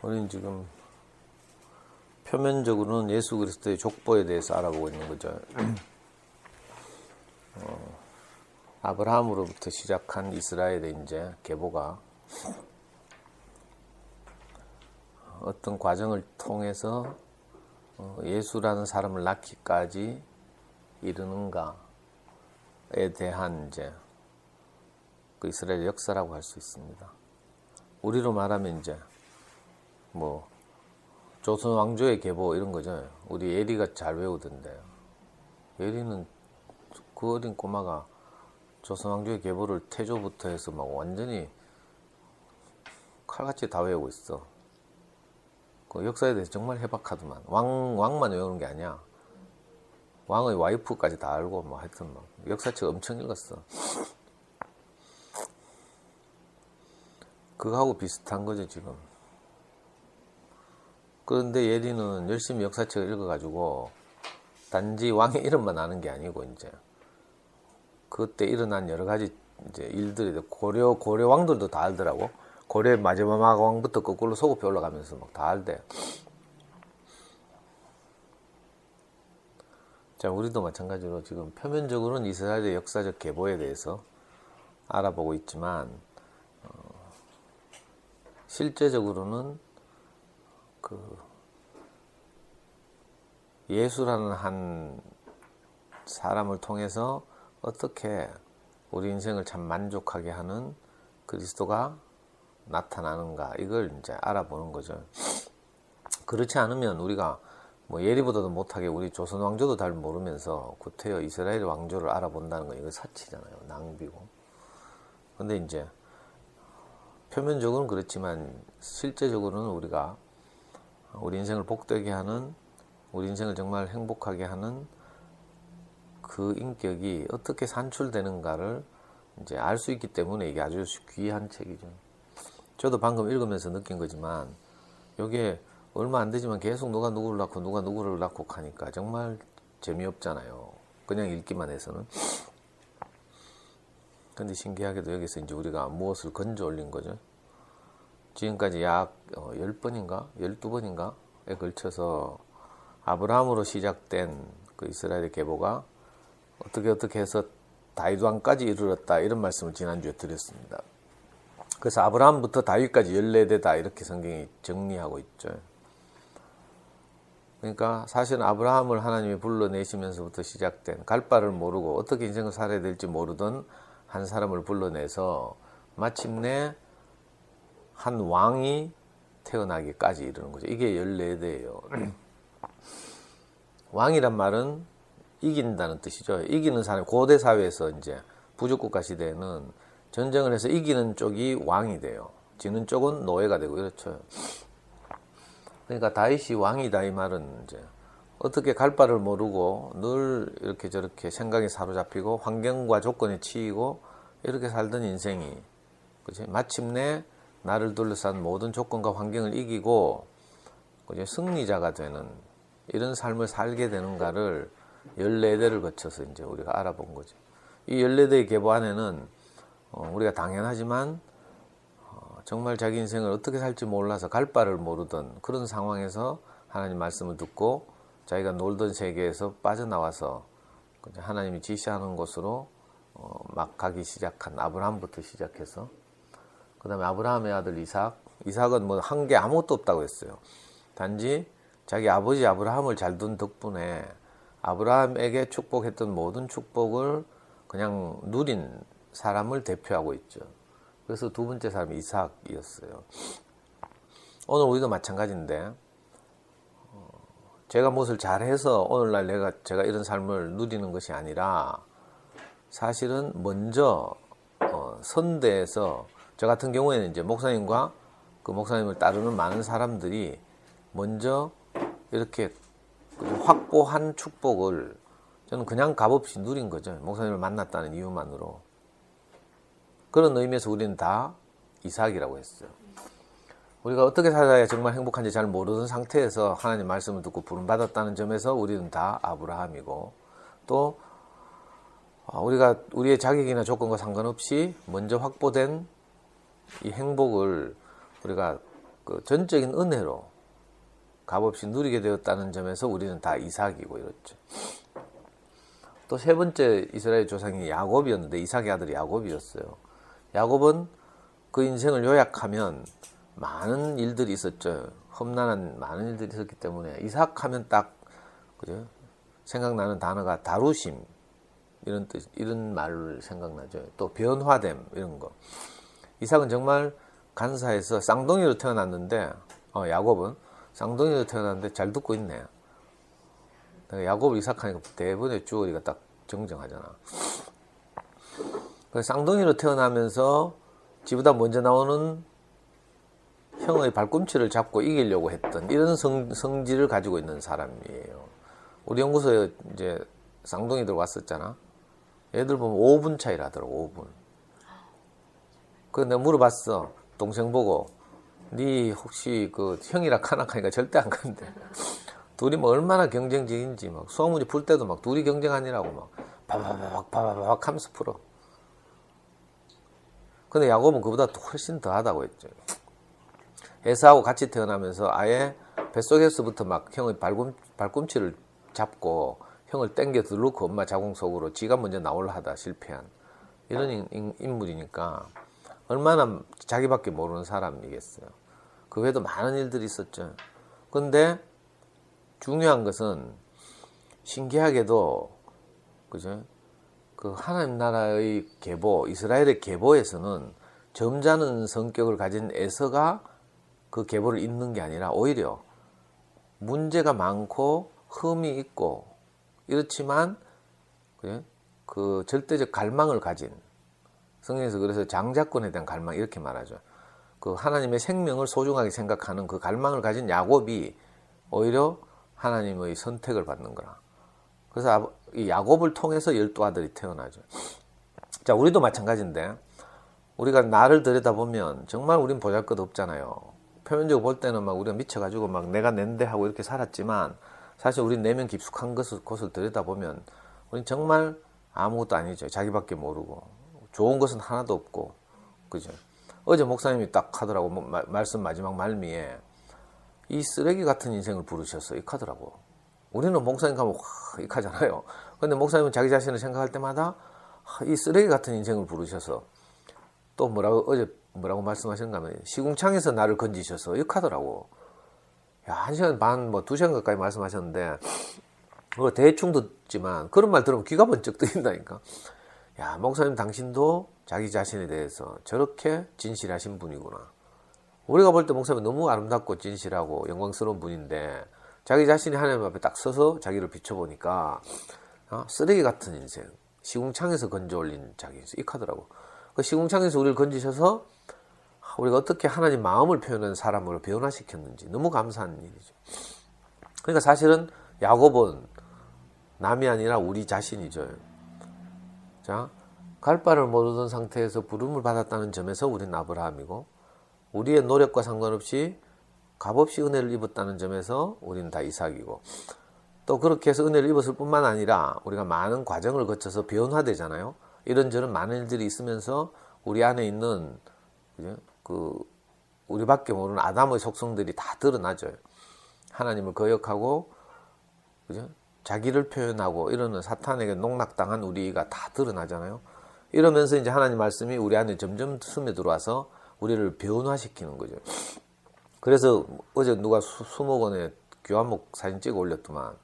우리는 지금 표면적으로는 예수 그리스도의 족보에 대해서 알아보고 있는 거죠. 아브라함으로부터 시작한 이스라엘의 이제 계보가 어떤 과정을 통해서 예수라는 사람을 낳기까지 이르는가에 대한 이제 그 이스라엘 역사라고 할 수 있습니다. 우리로 말하면 이제 뭐 조선 왕조의 계보 이런 거죠. 우리 예리가 잘 외우던데, 예리는 그 어린 꼬마가 조선 왕조의 계보를 태조부터 해서 막 완전히 칼같이 다 외우고 있어. 그 역사에 대해서 정말 해박하더만. 왕만 외우는 게 아니야. 왕의 와이프까지 다 알고 뭐 하여튼 막 역사책 엄청 읽었어. 그거하고 비슷한 거죠 지금. 그런데 예리는 열심히 역사책을 읽어가지고 단지 왕의 이름만 아는 게 아니고 이제 그때 일어난 여러 가지 이제 일들이 고려 왕들도 다 알더라고. 고려 마지막 왕부터 거꾸로 소급해 올라가면서 막 다 알대. 자, 우리도 마찬가지로 지금 표면적으로는 이스라엘의 역사적 계보에 대해서 알아보고 있지만 실제적으로는 그 예수라는 한 사람을 통해서 어떻게 우리 인생을 참 만족하게 하는 그리스도가 나타나는가, 이걸 이제 알아보는 거죠. 그렇지 않으면 우리가 뭐 예리보다도 못하게 우리 조선 왕조도 잘 모르면서 구태여 이스라엘 왕조를 알아본다는 건 이거 사치잖아요. 낭비고. 근데 이제 표면적으로는 그렇지만 실제적으로는 우리가 우리 인생을 복되게 하는, 우리 인생을 정말 행복하게 하는 그 인격이 어떻게 산출되는가를 이제 알 수 있기 때문에 이게 아주 귀한 책이죠. 저도 방금 읽으면서 느낀 거지만 이게 얼마 안 되지만 계속 누가 누구를 낳고 누가 누구를 낳고 하니까 정말 재미없잖아요. 그냥 읽기만 해서는. 근데 신기하게도 여기서 이제 우리가 무엇을 건져 올린 거죠. 지금까지 약 10번인가 12번인가에 걸쳐서 아브라함으로 시작된 그 이스라엘의 계보가 어떻게 해서 다윗 왕까지 이르렀다, 이런 말씀을 지난주에 드렸습니다. 그래서 아브라함부터 다윗까지 14대다 이렇게 성경이 정리하고 있죠. 그러니까 사실은 아브라함을 하나님이 불러내시면서부터 시작된, 갈 바를 모르고 어떻게 인생을 살아야 될지 모르던 한 사람을 불러내서 마침내 한 왕이 태어나기까지 이르는 거죠. 이게 14대예요. 왕이란 말은 이긴다는 뜻이죠. 이기는 사람, 고대 사회에서 이제 부족국가 시대에는 전쟁을 해서 이기는 쪽이 왕이 돼요. 지는 쪽은 노예가 되고 이렇죠. 그러니까 다윗이 왕이다 이 말은 이제 어떻게 갈 바를 모르고 늘 이렇게 저렇게 생각이 사로잡히고 환경과 조건에 치이고 이렇게 살던 인생이, 그치? 마침내 나를 둘러싼 모든 조건과 환경을 이기고 그치? 승리자가 되는 이런 삶을 살게 되는가를 14대를 거쳐서 이제 우리가 알아본 거죠. 이 14대의 계보 안에는 우리가 당연하지만 정말 자기 인생을 어떻게 살지 몰라서 갈 바를 모르던 그런 상황에서 하나님 말씀을 듣고 자기가 놀던 세계에서 빠져나와서 하나님이 지시하는 곳으로 막 가기 시작한 아브라함부터 시작해서 그 다음에 아브라함의 아들 이삭은 뭐 한 게 아무것도 없다고 했어요. 단지 자기 아버지 아브라함을 잘 둔 덕분에 아브라함에게 축복했던 모든 축복을 그냥 누린 사람을 대표하고 있죠. 그래서 두 번째 사람이 이삭이었어요. 오늘 우리도 마찬가지인데 제가 무엇을 잘해서 오늘날 제가 이런 삶을 누리는 것이 아니라 사실은 먼저 선대에서 저 같은 경우에는 이제 목사님과 그 목사님을 따르는 많은 사람들이 먼저 이렇게 확보한 축복을 저는 그냥 값없이 누린 거죠. 목사님을 만났다는 이유만으로. 그런 의미에서 우리는 다 이삭이라고 했어요. 우리가 어떻게 살아야 정말 행복한지 잘 모르는 상태에서 하나님 말씀을 듣고 부름받았다는 점에서 우리는 다 아브라함이고, 또 우리가 우리의 자격이나 조건과 상관없이 먼저 확보된 이 행복을 우리가 그 전적인 은혜로 값없이 누리게 되었다는 점에서 우리는 다 이삭이고 이렇죠. 또 세 번째 이스라엘 조상이 야곱이었는데 이삭의 아들이 야곱이었어요. 야곱은 그 인생을 요약하면 많은 일들이 있었죠. 험난한 많은 일들이 있었기 때문에 이삭하면 딱 그죠? 생각나는 단어가 다루심 이런 뜻 이런 말을 생각나죠. 또 변화됨 이런 거. 이삭은 정말 간사해서 쌍둥이로 태어났는데 야곱은 쌍둥이로 태어났는데 잘 듣고 있네. 야곱을 이삭하니까 대부분의 주어리가 딱 정정하잖아. 쌍둥이로 태어나면서 지보다 먼저 나오는 형의 발꿈치를 잡고 이기려고 했던 이런 성질을 가지고 있는 사람이에요. 우리 연구소에 이제 쌍둥이들 왔었잖아. 얘들 보면 5분 차이라 하더라고. 5분. 그래서 내가 물어봤어. 동생 보고 네 혹시 그 형이라 카나카니까 절대 안 간대. 둘이 뭐 얼마나 경쟁적인지 막 소문이 풀 때도 막 둘이 경쟁하니라고 막 바바박 하면서 풀어. 근데 야곱은 그보다 훨씬 더하다고 했죠. 에사하고 같이 태어나면서 아예 뱃속에서부터 막 형의 발꿈치를 잡고 형을 땡겨 들놓고 엄마 자궁 속으로 지가 먼저 나오려 하다 실패한 이런 인물이니까 얼마나 자기밖에 모르는 사람이겠어요. 그 외에도 많은 일들이 있었죠. 근데 중요한 것은 신기하게도 그죠? 그 하나님 나라의 계보, 이스라엘의 계보에서는 점잖은 성격을 가진 에서가 그 계보를 잇는 게 아니라 오히려 문제가 많고 흠이 있고 이렇지만 그죠? 그 절대적 갈망을 가진 성경에서 그래서 장자권에 대한 갈망 이렇게 말하죠. 그 하나님의 생명을 소중하게 생각하는 그 갈망을 가진 야곱이 오히려 하나님의 선택을 받는 거라. 그래서 이 야곱을 통해서 12아들이 태어나죠. 자, 우리도 마찬가지인데 우리가 나를 들여다보면 정말 우린 보잘것 없잖아요. 표면적으로 볼 때는 막 우리가 미쳐가지고 막 내가 낸데 하고 이렇게 살았지만 사실 우린 내면 깊숙한 곳을 들여다보면 우린 정말 아무것도 아니죠. 자기밖에 모르고 좋은 것은 하나도 없고 그죠. 어제 목사님이 딱 하더라고. 말씀 마지막 말미에 이 쓰레기 같은 인생을 부르셨어. 이렇게 하더라고. 우리는 목사님 가면 이렇게 하잖아요. 근데 목사님은 자기 자신을 생각할 때마다 이 쓰레기 같은 인생을 부르셔서 또 어제 뭐라고 말씀하셨는가 하면 시궁창에서 나를 건지셔서 이렇게 하더라고. 야, 1시간 반, 2시간 가까이 말씀하셨는데 그거 대충 듣지만 그런 말 들으면 귀가 번쩍 뜨인다니까. 야, 목사님 당신도 자기 자신에 대해서 저렇게 진실하신 분이구나. 우리가 볼 때 목사님은 너무 아름답고 진실하고 영광스러운 분인데 자기 자신이 하나님 앞에 딱 서서 자기를 비춰보니까 쓰레기 같은 인생, 시궁창에서 건져 올린 자기 인생 이렇게 하더라고. 그 시궁창에서 우리를 건지셔서 우리가 어떻게 하나님 마음을 표현하는 사람으로 변화시켰는지 너무 감사한 일이죠. 그러니까 사실은 야곱은 남이 아니라 우리 자신이죠. 자, 갈 바를 모르던 상태에서 부름을 받았다는 점에서 우리는 아브라함이고 우리의 노력과 상관없이 값없이 은혜를 입었다는 점에서 우리는 다 이삭이고 또 그렇게 해서 은혜를 입었을 뿐만 아니라 우리가 많은 과정을 거쳐서 변화되잖아요. 이런저런 많은 일들이 있으면서 우리 안에 있는 그 우리밖에 모르는 아담의 속성들이 다 드러나죠. 하나님을 거역하고 그죠? 자기를 표현하고 이러는 사탄에게 농락당한 우리가 다 드러나잖아요. 이러면서 이제 하나님 말씀이 우리 안에 점점 스며들어와서 우리를 변화시키는 거죠. 그래서 어제 누가 수목원에 교화목 사진 찍어 올렸더만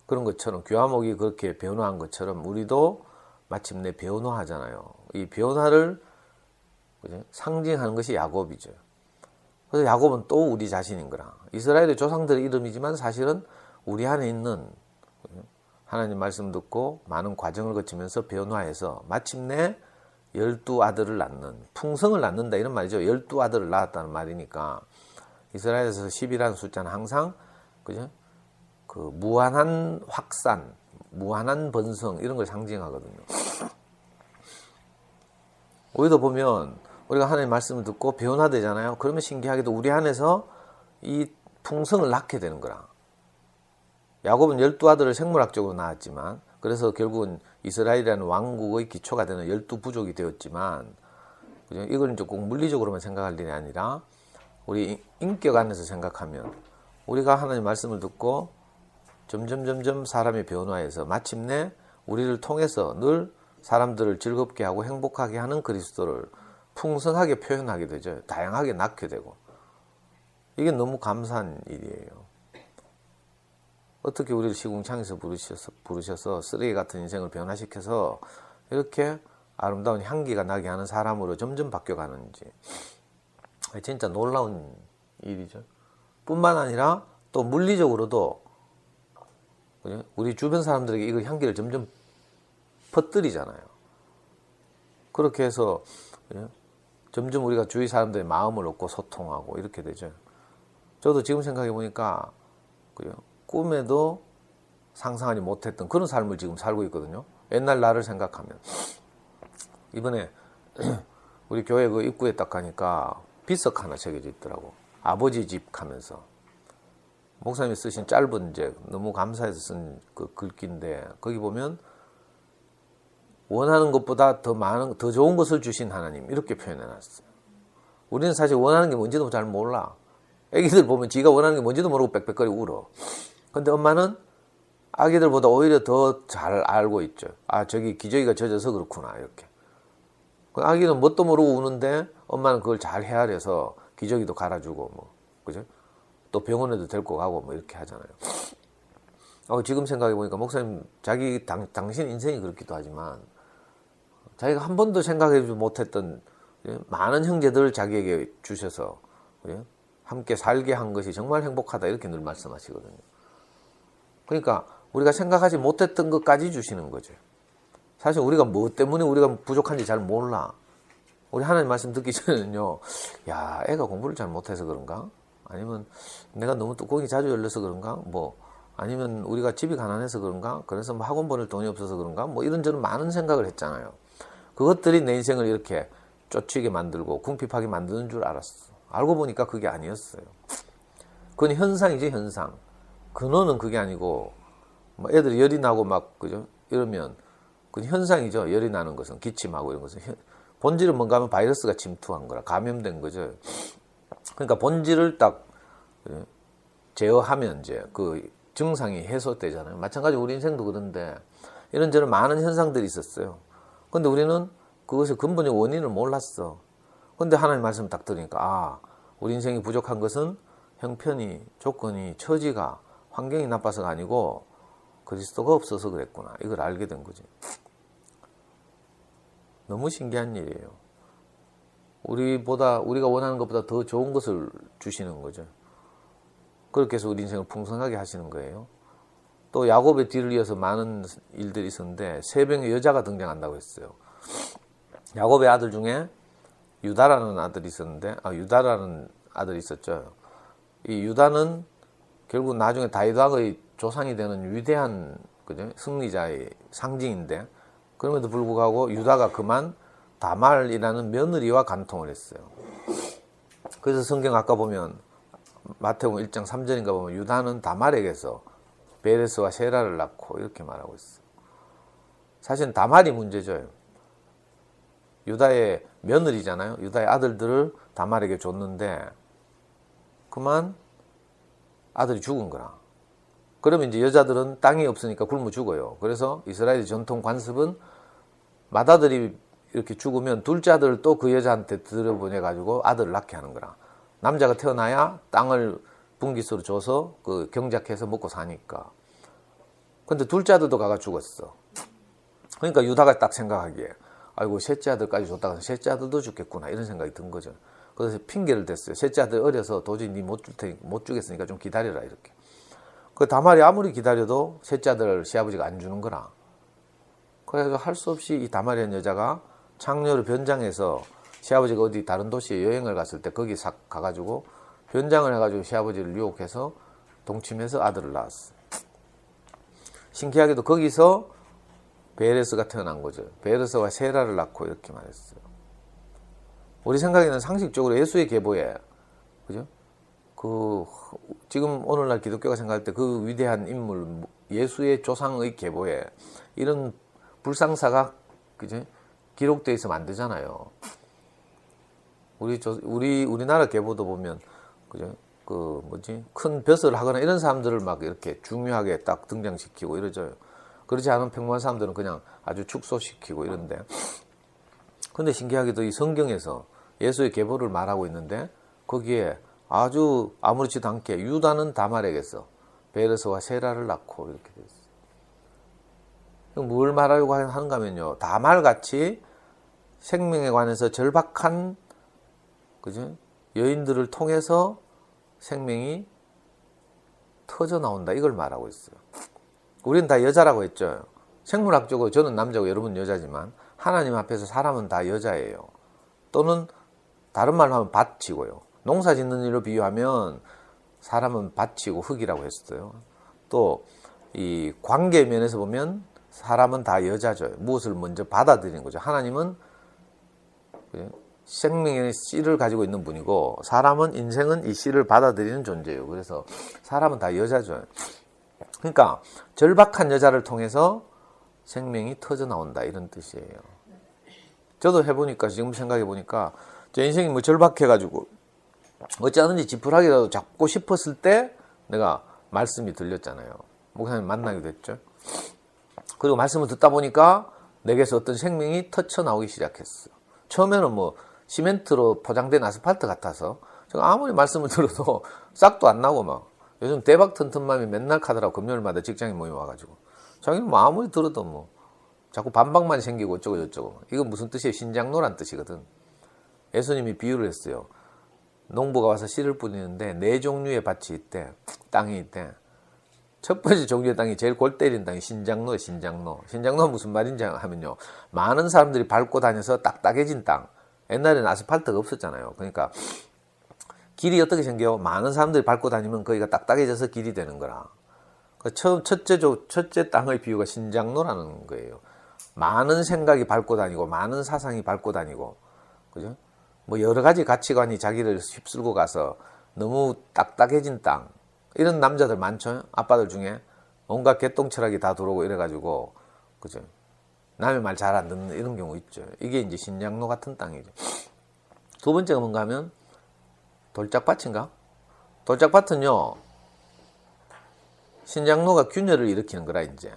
그런 것처럼 교화목이 그렇게 변화한 것처럼 우리도 마침내 변화하잖아요. 이 변화를 그죠? 상징하는 것이 야곱이죠. 그래서 야곱은 또 우리 자신인 거라. 이스라엘의 조상들의 이름이지만 사실은 우리 안에 있는 하나님 말씀 듣고 많은 과정을 거치면서 변화해서 마침내 12아들을 낳는 풍성을 낳는다 이런 말이죠. 12아들을 낳았다는 말이니까 이스라엘에서 10이라는 숫자는 항상 그죠? 그 무한한 확산, 무한한 번성 이런 걸 상징하거든요. 우리도 보면 우리가 하나님 말씀을 듣고 변화되잖아요. 그러면 신기하게도 우리 안에서 이 풍성을 낳게 되는 거라. 야곱은 12아들을 생물학적으로 낳았지만 그래서 결국은 이스라엘이라는 왕국의 기초가 되는 12부족이 되었지만 그죠? 이건 이제 꼭 물리적으로만 생각할 일이 아니라 우리 인격 안에서 생각하면 우리가 하나님 말씀을 듣고 점점 사람이 변화해서 마침내 우리를 통해서 늘 사람들을 즐겁게 하고 행복하게 하는 그리스도를 풍성하게 표현하게 되죠. 다양하게 낳게 되고. 이게 너무 감사한 일이에요. 어떻게 우리를 시궁창에서 부르셔서 쓰레기 같은 인생을 변화시켜서 이렇게 아름다운 향기가 나게 하는 사람으로 점점 바뀌어가는지 진짜 놀라운 일이죠. 뿐만 아니라 또 물리적으로도 우리 주변 사람들에게 이거 향기를 점점 퍼뜨리잖아요. 그렇게 해서 점점 우리가 주위 사람들의 마음을 얻고 소통하고 이렇게 되죠. 저도 지금 생각해 보니까 꿈에도 상상하지 못했던 그런 삶을 지금 살고 있거든요. 옛날 나를 생각하면 이번에 우리 교회 그 입구에 딱 가니까 비석 하나 새겨져 있더라고. 아버지 집 하면서 목사님이 쓰신 짧은 너무 감사해서 쓴 그 글귀인데 거기 보면 원하는 것보다 더 많은 더 좋은 것을 주신 하나님 이렇게 표현해놨어요. 우리는 사실 원하는 게 뭔지도 잘 몰라. 애기들 보면 지가 원하는 게 뭔지도 모르고 빽빽거리고 울어. 근데 엄마는 아기들보다 오히려 더 잘 알고 있죠. 아, 저기 기저귀가 젖어서 그렇구나 이렇게. 아기는 뭣도 모르고 우는데 엄마는 그걸 잘 헤아려서 기저귀도 갈아주고 뭐 그죠? 또 병원에도 데리고 가고 뭐 이렇게 하잖아요. 지금 생각해 보니까 목사님 당신 인생이 그렇기도 하지만 자기가 한 번도 생각해보지 못했던 많은 형제들을 자기에게 주셔서 함께 살게 한 것이 정말 행복하다 이렇게 늘 말씀하시거든요. 그러니까 우리가 생각하지 못했던 것까지 주시는 거죠. 사실 우리가 뭐 때문에 우리가 부족한지 잘 몰라. 우리 하나님 말씀 듣기 전에는요, 야, 애가 공부를 잘 못해서 그런가? 아니면 내가 너무 뚜껑이 자주 열려서 그런가? 뭐 아니면 우리가 집이 가난해서 그런가? 그래서 뭐 학원 보낼 돈이 없어서 그런가? 뭐 이런저런 많은 생각을 했잖아요. 그것들이 내 인생을 이렇게 쫓이게 만들고 궁핍하게 만드는 줄 알았어. 알고 보니까 그게 아니었어요. 그건 현상이지, 현상. 근원은 그게 아니고, 뭐 애들이 열이 나고 막, 그죠? 이러면, 그건 현상이죠. 열이 나는 것은. 기침하고 이런 것은. 본질은 뭔가 하면 바이러스가 침투한 거라. 감염된 거죠. 그러니까 본질을 딱 제어하면 이제 그 증상이 해소되잖아요. 마찬가지로 우리 인생도 그런데 이런저런 많은 현상들이 있었어요. 근데 우리는 그것의 근본의 원인을 몰랐어. 근데 하나님 말씀 딱 들으니까 우리 인생이 부족한 것은 형편이, 조건이, 처지가, 환경이 나빠서가 아니고 그리스도가 없어서 그랬구나. 이걸 알게 된 거지. 너무 신기한 일이에요. 우리가 원하는 것보다 더 좋은 것을 주시는 거죠. 그렇게 해서 우리 인생을 풍성하게 하시는 거예요. 또 야곱의 뒤를 이어서 많은 일들이 있었는데 세 명의 여자가 등장한다고 했어요. 야곱의 아들 중에 유다라는 아들이 있었는데 유다라는 아들이 있었죠. 이 유다는 결국 나중에 다윗 왕의 조상이 되는 위대한 그죠? 승리자의 상징인데 그럼에도 불구하고 유다가 그만 다말이라는 며느리와 간통을 했어요. 그래서 성경 아까 보면 마태복음 1장 3절인가 보면 유다는 다말에게서 베레스와 세라를 낳고 이렇게 말하고 있어요. 사실은 다말이 문제죠. 유다의 며느리잖아요. 유다의 아들들을 다말에게 줬는데 그만 아들이 죽은 거라. 그러면 이제 여자들은 땅이 없으니까 굶어 죽어요. 그래서 이스라엘 전통 관습은 맏아들이 이렇게 죽으면 둘째 아들을 또 그 여자한테 들여보내가지고 아들을 낳게 하는 거라. 남자가 태어나야 땅을 분깃으로 줘서 그 경작해서 먹고 사니까. 근데 둘째 아들도 가가 죽었어. 그러니까 유다가 딱 생각하기에 아이고 셋째 아들까지 줬다가 셋째 아들도 죽겠구나 이런 생각이 든 거죠. 그래서 핑계를 댔어요. 셋째 아들 어려서 도저히 니 못 주겠으니까 좀 기다려라 이렇게. 그 다말이 아무리 기다려도 셋째 아들 시아버지가 안 주는 거라. 그래서 할 수 없이 이 다말이라는 여자가 창녀로 변장해서 시아버지가 어디 다른 도시에 여행을 갔을 때 거기 가가지고 변장을 해가지고 시아버지를 유혹해서 동침해서 아들을 낳았어. 신기하게도 거기서 베레스가 태어난 거죠. 베레스와 세라를 낳고 이렇게 말했어요. 우리 생각에는 상식적으로 예수의 계보에 그죠? 지금 오늘날 기독교가 생각할 때 그 위대한 인물 예수의 조상의 계보에 이런 불상사가 그죠? 기록되어 있으면 안 되잖아요. 우리나라 계보도 보면 그죠? 그 뭐지? 큰 벼슬을 하거나 이런 사람들을 막 이렇게 중요하게 딱 등장시키고 이러죠. 그렇지 않은 평범한 사람들은 그냥 아주 축소시키고 이런데. 근데 신기하게도 이 성경에서 예수의 계보를 말하고 있는데 거기에 아주 아무렇지도 않게 유다는 다말에게서 베레스와 세라를 낳고 이렇게 돼 있어요. 뭘 말하려고 하는가 하면요. 다말같이 생명에 관해서 절박한 그죠? 여인들을 통해서 생명이 터져 나온다. 이걸 말하고 있어요. 우리는 다 여자라고 했죠. 생물학적으로 저는 남자고 여러분 여자지만 하나님 앞에서 사람은 다 여자예요. 또는 다른 말로 하면 밭이고요. 농사 짓는 일로 비유하면 사람은 밭이고 흙이라고 했어요. 또 이 관계 면에서 보면 사람은 다 여자죠. 무엇을 먼저 받아들이는 거죠. 하나님은 생명의 씨를 가지고 있는 분이고 사람은 인생은 이 씨를 받아들이는 존재예요. 그래서 사람은 다 여자죠. 그러니까 절박한 여자를 통해서 생명이 터져 나온다 이런 뜻이에요. 저도 해보니까 지금 생각해 보니까 제 인생이 뭐 절박해가지고 어찌하든지 지푸라기라도 잡고 싶었을 때 내가 말씀이 들렸잖아요. 목사님 만나기도 했죠. 그리고 말씀을 듣다 보니까 내게서 어떤 생명이 터쳐 나오기 시작했어. 처음에는 뭐 시멘트로 포장된 아스팔트 같아서 제가 아무리 말씀을 들어도 싹도 안 나고 막 요즘 대박 튼튼맘이 맨날 카더라고. 금요일마다 직장인 모임 와가지고 자기는 뭐 아무리 들어도 뭐 자꾸 반박만 생기고 어쩌고 저쩌고. 이건 무슨 뜻이에요? 신장로란 뜻이거든. 예수님이 비유를 했어요. 농부가 와서 씨를 뿌리는데 4종류의 밭이 있대. 땅이 있대. 첫 번째 종류의 땅이 제일 골 때리는 땅이 신장로예요. 신장로. 신장로는 무슨 말인지 하면요. 많은 사람들이 밟고 다녀서 딱딱해진 땅. 옛날에는 아스팔트가 없었잖아요. 그러니까 길이 어떻게 생겨요? 많은 사람들이 밟고 다니면 거기가 딱딱해져서 길이 되는 거라. 첫째 땅의 비유가 신장로라는 거예요. 많은 생각이 밟고 다니고 많은 사상이 밟고 다니고 그죠? 뭐 여러 가지 가치관이 자기를 휩쓸고 가서 너무 딱딱해진 땅. 이런 남자들 많죠. 아빠들 중에 온갖 개똥철학이 다 들어오고 이래가지고 그죠? 남의 말 잘 안 듣는 이런 경우 있죠. 이게 이제 신장로 같은 땅이죠. 두 번째가 뭔가 하면 돌짝밭인가? 돌짝밭은요, 신장로가 균열을 일으키는 거라, 이제.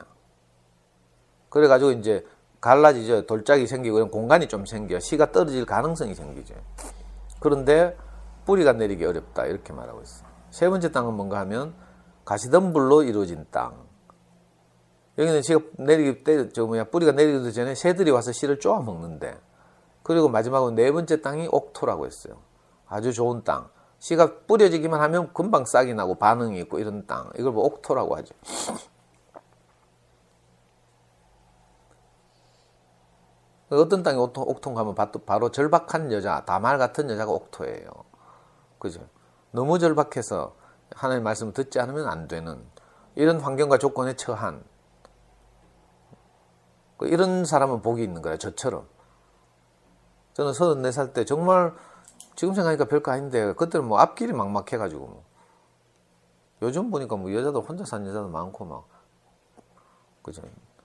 그래가지고 이제 갈라지죠. 돌짝이 생기고 이런 공간이 좀 생겨. 씨가 떨어질 가능성이 생기죠. 그런데 뿌리가 내리기 어렵다. 이렇게 말하고 있어요. 세 번째 땅은 뭔가 하면 가시덤불로 이루어진 땅. 여기는 씨가 뿌리가 내리기 전에 새들이 와서 씨를 쪼아 먹는데. 그리고 마지막으로 네 번째 땅이 옥토라고 했어요. 아주 좋은 땅. 씨가 뿌려지기만 하면 금방 싹이 나고 반응이 있고 이런 땅. 이걸 뭐 옥토라고 하죠. 어떤 땅이 옥토인가 하면 바로 절박한 여자, 다말 같은 여자가 옥토예요. 그죠? 너무 절박해서 하나님의 말씀을 듣지 않으면 안 되는 이런 환경과 조건에 처한 이런 사람은 복이 있는 거예요. 저처럼. 저는 34살 때 정말 지금 생각하니까 별거 아닌데 그때는 뭐 앞길이 막막해가지고 뭐. 요즘 보니까 뭐 여자들 혼자 사는 여자도 많고 막 그죠?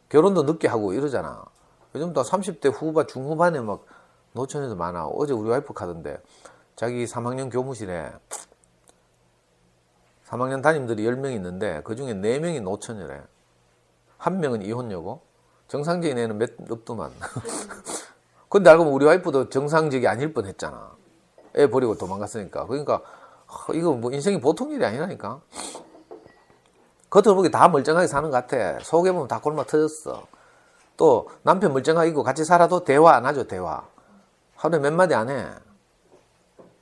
결혼도 늦게 하고 이러잖아. 요즘 또 30대 후반 중후반에 막 노처녀도 많아. 어제 우리 와이프 가던데 자기 3학년 교무실에 3학년 담임들이 10명 있는데 그중에 4명이 노처녀래. 1명은 이혼녀고 정상적인 애는 몇 없더만. 근데 알고 보면 우리 와이프도 정상적이 아닐 뻔했잖아. 애 버리고 도망갔으니까. 그러니까 이거 뭐 인생이 보통 일이 아니라니까. 겉으로 보기 다 멀쩡하게 사는 것 같아. 속에 보면 다 골마 터졌어. 또 남편 멀쩡하게 있고 같이 살아도 대화 안 하죠. 대화. 하루에 몇 마디 안 해.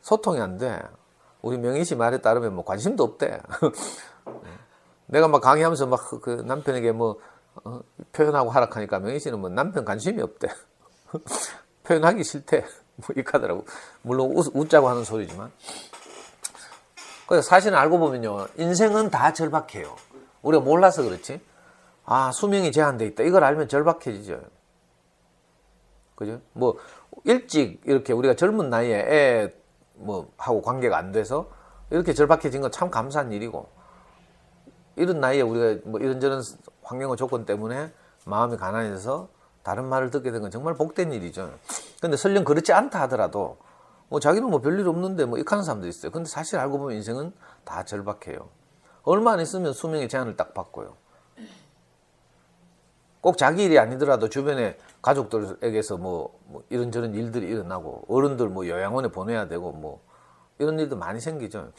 소통이 안 돼. 우리 명희 씨 말에 따르면 뭐 관심도 없대. 내가 막 강의하면서 막 그 남편에게 뭐 표현하고 하락하니까 명희 씨는 뭐 남편 관심이 없대. 표현하기 싫대. 뭐 이카더라고. 물론 웃자고 하는 소리지만. 그래서 사실은 알고 보면요. 인생은 다 절박해요. 우리가 몰라서 그렇지. 아, 수명이 제한돼 있다. 이걸 알면 절박해지죠. 그죠? 뭐 일찍 이렇게 우리가 젊은 나이에 애 뭐 하고 관계가 안 돼서 이렇게 절박해진 건 참 감사한 일이고 이런 나이에 우리가 뭐 이런저런 환경과 조건 때문에 마음이 가난해져서 다른 말을 듣게 된 건 정말 복된 일이죠. 근데 설령 그렇지 않다 하더라도 뭐 자기는 뭐 별일 없는데 뭐 이렇게 하는 사람도 있어요. 근데 사실 알고 보면 인생은 다 절박해요. 얼마 안 있으면 수명의 제한을 딱 받고요. 꼭 자기 일이 아니더라도 주변에 가족들에게서 뭐 이런저런 일들이 일어나고 어른들 뭐 요양원에 보내야 되고 뭐 이런 일도 많이 생기죠.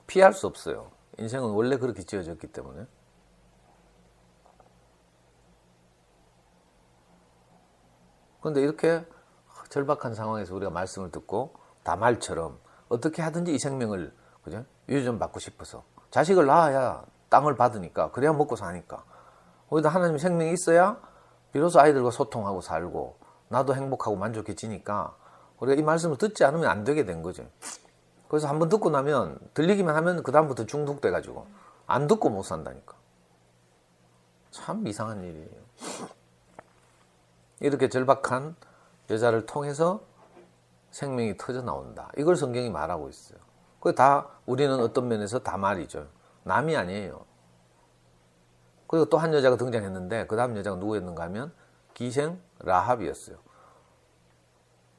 피할 수 없어요. 인생은 원래 그렇게 지어졌기 때문에. 그런데 이렇게 절박한 상황에서 우리가 말씀을 듣고 다말처럼 어떻게 하든지 이 생명을 그죠? 유지 좀 받고 싶어서 자식을 낳아야 땅을 받으니까 그래야 먹고 사니까 거기다 하나님 생명이 있어야 비로소 아이들과 소통하고 살고 나도 행복하고 만족해지니까 우리가 이 말씀을 듣지 않으면 안 되게 된 거죠. 그래서 한번 듣고 나면 들리기만 하면 그 다음부터 중독돼 가지고 안 듣고 못 산다니까. 참 이상한 일이에요. 이렇게 절박한 여자를 통해서 생명이 터져 나온다. 이걸 성경이 말하고 있어요. 그게 다 우리는 어떤 면에서 다 말이죠. 남이 아니에요. 그리고 또 한 여자가 등장했는데 그 다음 여자가 누구였는가 하면 기생 라합이었어요.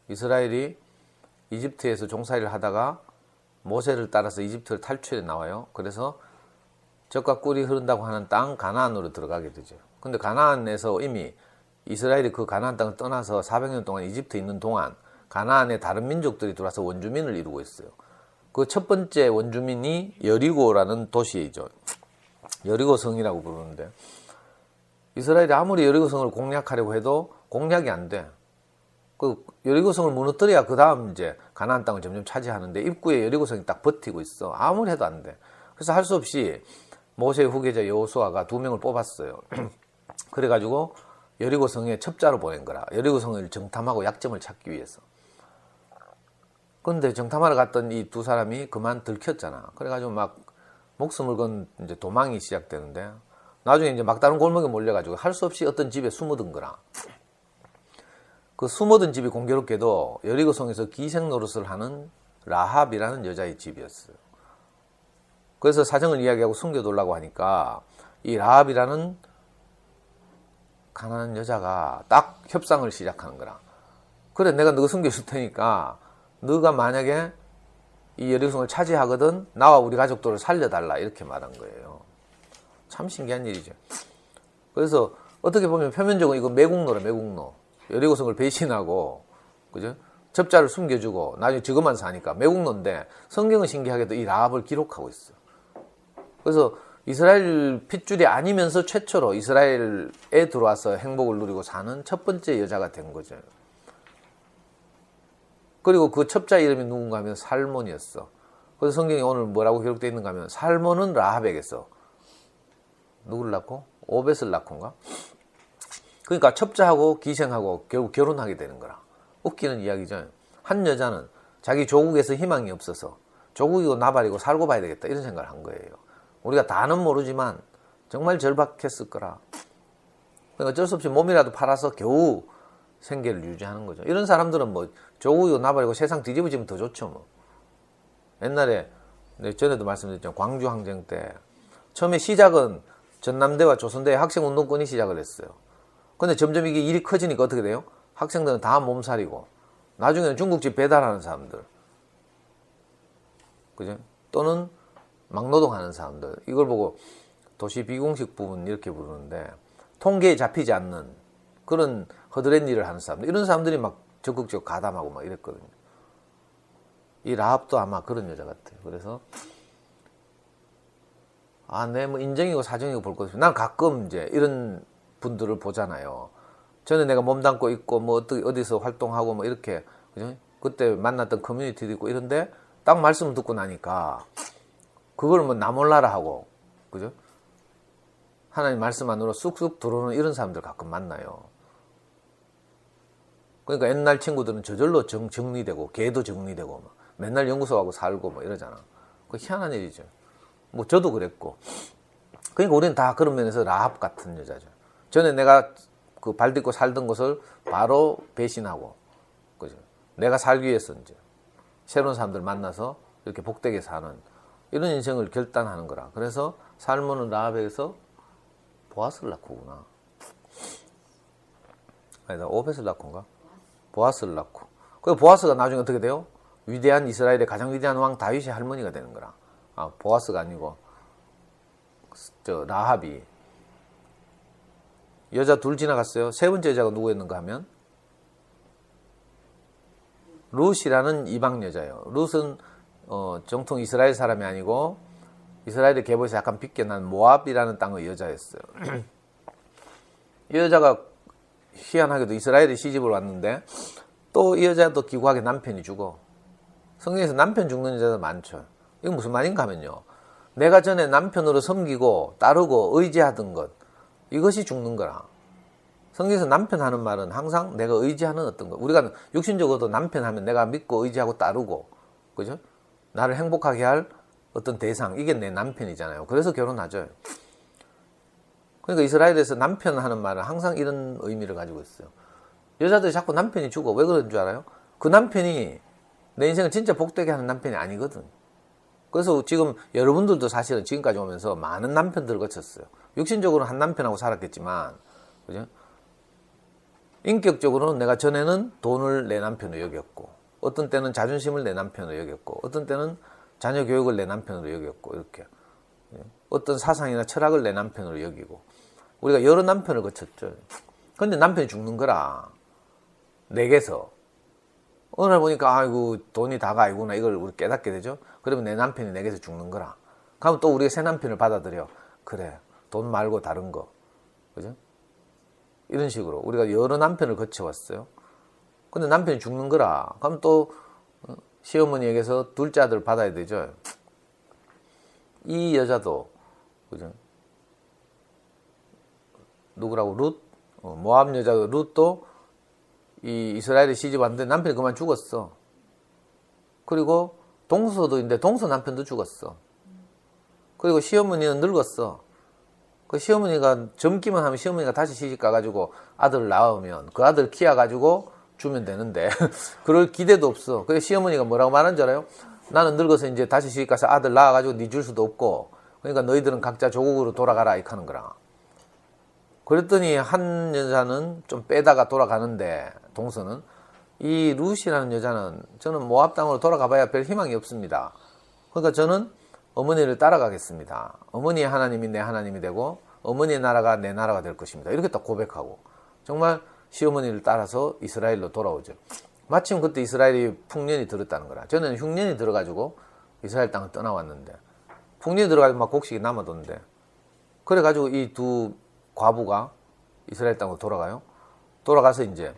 이스라엘이 이집트에서 종살이를 하다가 모세를 따라서 이집트를 탈출해 나와요. 그래서 젖과 꿀이 흐른다고 하는 땅 가나안으로 들어가게 되죠. 근데 가나안에서 이미 이스라엘이 그 가나안 땅을 떠나서 400년 동안 이집트에 있는 동안 가나안에 다른 민족들이 들어와서 원주민을 이루고 있어요. 그 첫 번째 원주민이 여리고라는 도시이죠. 여리고성이라고 부르는데 이스라엘이 아무리 여리고성을 공략하려고 해도 공략이 안 돼. 그 여리고성을 무너뜨려야 그 다음 이제 가나안 땅을 점점 차지하는데 입구에 여리고성이 딱 버티고 있어. 아무리 해도 안 돼. 그래서 할 수 없이 모세의 후계자 여호수아가 2명을 뽑았어요. 그래가지고 여리고성에 첩자로 보낸 거라. 여리고성을 정탐하고 약점을 찾기 위해서. 근데 정탐하러 갔던 이 두 사람이 그만 들켰잖아. 그래가지고 막 목숨을 건 이제 도망이 시작되는데 나중에 이제 막다른 골목에 몰려가지고 할 수 없이 어떤 집에 숨어든 거라. 그 숨어든 집이 공교롭게도 여리고성에서 기생 노릇을 하는 라합이라는 여자의 집이었어요. 그래서 사정을 이야기하고 숨겨두려고 하니까 이 라합이라는 가난한 여자가 딱 협상을 시작하는 거라. 그래, 내가 너 숨겨줄 테니까 너가 만약에 이 여리고성을 차지하거든 나와 우리 가족들을 살려달라 이렇게 말한 거예요. 참 신기한 일이죠. 그래서 어떻게 보면 표면적으로 이거 매국노라, 매국노. 여리고성을 배신하고 그죠? 첩자를 숨겨주고 나중에 저것만 사니까 매국노인데 성경은 신기하게도 이 라합을 기록하고 있어요. 그래서 이스라엘 핏줄이 아니면서 최초로 이스라엘에 들어와서 행복을 누리고 사는 첫 번째 여자가 된 거죠. 그리고 그 첩자 이름이 누군가 하면 살몬이었어. 그래서 성경이 오늘 뭐라고 기록되어 있는가 하면 살몬은 라합에게서 누구를 낳고? 오벳을 낳고인가? 그러니까 첩자하고 기생하고 결국 결혼하게 되는 거라. 웃기는 이야기죠. 한 여자는 자기 조국에서 희망이 없어서 조국이고 나발이고 살고 봐야 되겠다 이런 생각을 한 거예요. 우리가 다는 모르지만 정말 절박했을 거라. 그러니까 어쩔 수 없이 몸이라도 팔아서 겨우 생계를 유지하는 거죠. 이런 사람들은 뭐 조국이고 나발이고 세상 뒤집어지면 더 좋죠. 뭐. 옛날에 전에도 말씀드렸죠. 광주 항쟁 때 처음에 시작은 전남대와 조선대의 학생운동권이 시작을 했어요. 근데 점점 이게 일이 커지니까 어떻게 돼요? 학생들은 다 몸살이고 나중에는 중국집 배달하는 사람들 그죠? 또는 막노동하는 사람들 이걸 보고 도시 비공식 부분 이렇게 부르는데 통계에 잡히지 않는 그런 허드렛 일을 하는 사람들 이런 사람들이 막 적극적으로 가담하고 막 이랬거든요. 이 라합도 아마 그런 여자 같아요. 그래서 내 뭐 인정이고 사정이고 볼 것 없이 난 가끔 이제 이런 분들을 보잖아요. 전에 내가 몸담고 있고 뭐 어디서 활동하고 뭐 이렇게 그죠? 그때 만났던 커뮤니티도 있고 이런데 딱 말씀 듣고 나니까 그걸 뭐 나 몰라라 하고 그죠? 하나님 말씀 안으로 쑥쑥 들어오는 이런 사람들 가끔 만나요. 그러니까 옛날 친구들은 저절로 정리되고 걔도 정리되고 막 맨날 연구소 가고 살고 뭐 이러잖아. 그 희한한 일이죠. 뭐 저도 그랬고. 그러니까 우리는 다 그런 면에서 라합 같은 여자죠. 전에 내가 그 발 딛고 살던 곳을 바로 배신하고, 그죠? 내가 살기 위해서 이제 새로운 사람들 만나서 이렇게 복되게 사는 이런 인생을 결단하는 거라. 그래서 살몬은 라합에서 보아스를 낳고구나. 아니다, 오벳을 낳고인가? 보아스를 낳고. 그 보아스가 나중에 어떻게 돼요? 위대한 이스라엘의 가장 위대한 왕 다윗의 할머니가 되는 거라. 아, 보아스가 아니고 라합이. 여자 둘 지나갔어요. 세 번째 여자가 누구였는가 하면 룻이라는 이방 여자예요. 룻은 정통 이스라엘 사람이 아니고 이스라엘의 계보에서 약간 빗겨난 모압이라는 땅의 여자였어요. 이 여자가 희한하게도 이스라엘에 시집을 왔는데 또 이 여자도 기구하게 남편이 죽어. 성경에서 남편 죽는 여자도 많죠. 이건 무슨 말인가 하면요. 내가 전에 남편으로 섬기고 따르고 의지하던 것, 이것이 죽는 거라. 성경에서 남편 하는 말은 항상 내가 의지하는 어떤 것. 우리가 육신적으로도 남편 하면 내가 믿고 의지하고 따르고, 그죠? 나를 행복하게 할 어떤 대상, 이게 내 남편이잖아요. 그래서 결혼하죠. 그러니까 이스라엘에서 남편 하는 말은 항상 이런 의미를 가지고 있어요. 여자들이 자꾸 남편이 죽어. 왜 그런 줄 알아요? 그 남편이 내 인생을 진짜 복되게 하는 남편이 아니거든. 그래서 지금 여러분들도 사실은 지금까지 오면서 많은 남편들을 거쳤어요. 육신적으로는 한 남편하고 살았겠지만, 그죠? 인격적으로는 내가 전에는 돈을 내 남편으로 여겼고, 어떤 때는 자존심을 내 남편으로 여겼고, 어떤 때는 자녀 교육을 내 남편으로 여겼고, 이렇게. 어떤 사상이나 철학을 내 남편으로 여기고, 우리가 여러 남편을 거쳤죠. 근데 남편이 죽는 거라. 내게서. 어느 날 보니까, 아이고, 돈이 다가 아니구나. 이걸 우리 깨닫게 되죠. 그러면 내 남편이 내게서 죽는 거라. 그러면 또 우리가 새 남편을 받아들여. 그래. 돈 말고 다른 거. 그죠? 이런 식으로. 우리가 여러 남편을 거쳐왔어요. 근데 남편이 죽는 거라. 그럼 또 시어머니에게서 둘째 아들을 받아야 되죠. 이 여자도, 그죠? 누구라고? 룻? 모압 여자 룻도 이 이스라엘에 시집 왔는데 남편이 그만 죽었어. 그리고 동서도인데 동서 남편도 죽었어. 그리고 시어머니는 늙었어. 그 시어머니가 젊기만 하면 시어머니가 다시 시집 가가지고 아들을 낳으면 그 아들 키워가지고 주면 되는데 그럴 기대도 없어. 그래서 시어머니가 뭐라고 말하는 줄 알아요? 나는 늙어서 이제 다시 시집 가서 아들 낳아가지고 네 줄 수도 없고 그러니까 너희들은 각자 조국으로 돌아가라 이렇게 하는 거라. 그랬더니 한 여자는 좀 빼다가 돌아가는데 동서는 이 룻이라는 여자는 저는 모압 땅으로 돌아가 봐야 별 희망이 없습니다. 그러니까 저는 어머니를 따라가겠습니다. 어머니의 하나님이 내 하나님이 되고 어머니의 나라가 내 나라가 될 것입니다. 이렇게 딱 고백하고 정말 시어머니를 따라서 이스라엘로 돌아오죠. 마침 그때 이스라엘이 풍년이 들었다는 거라. 저는 흉년이 들어가지고 이스라엘 땅을 떠나왔는데 풍년이 들어가지고 막 곡식이 남아뒀는데 그래가지고 이 두 과부가 이스라엘 땅으로 돌아가요. 돌아가서 이제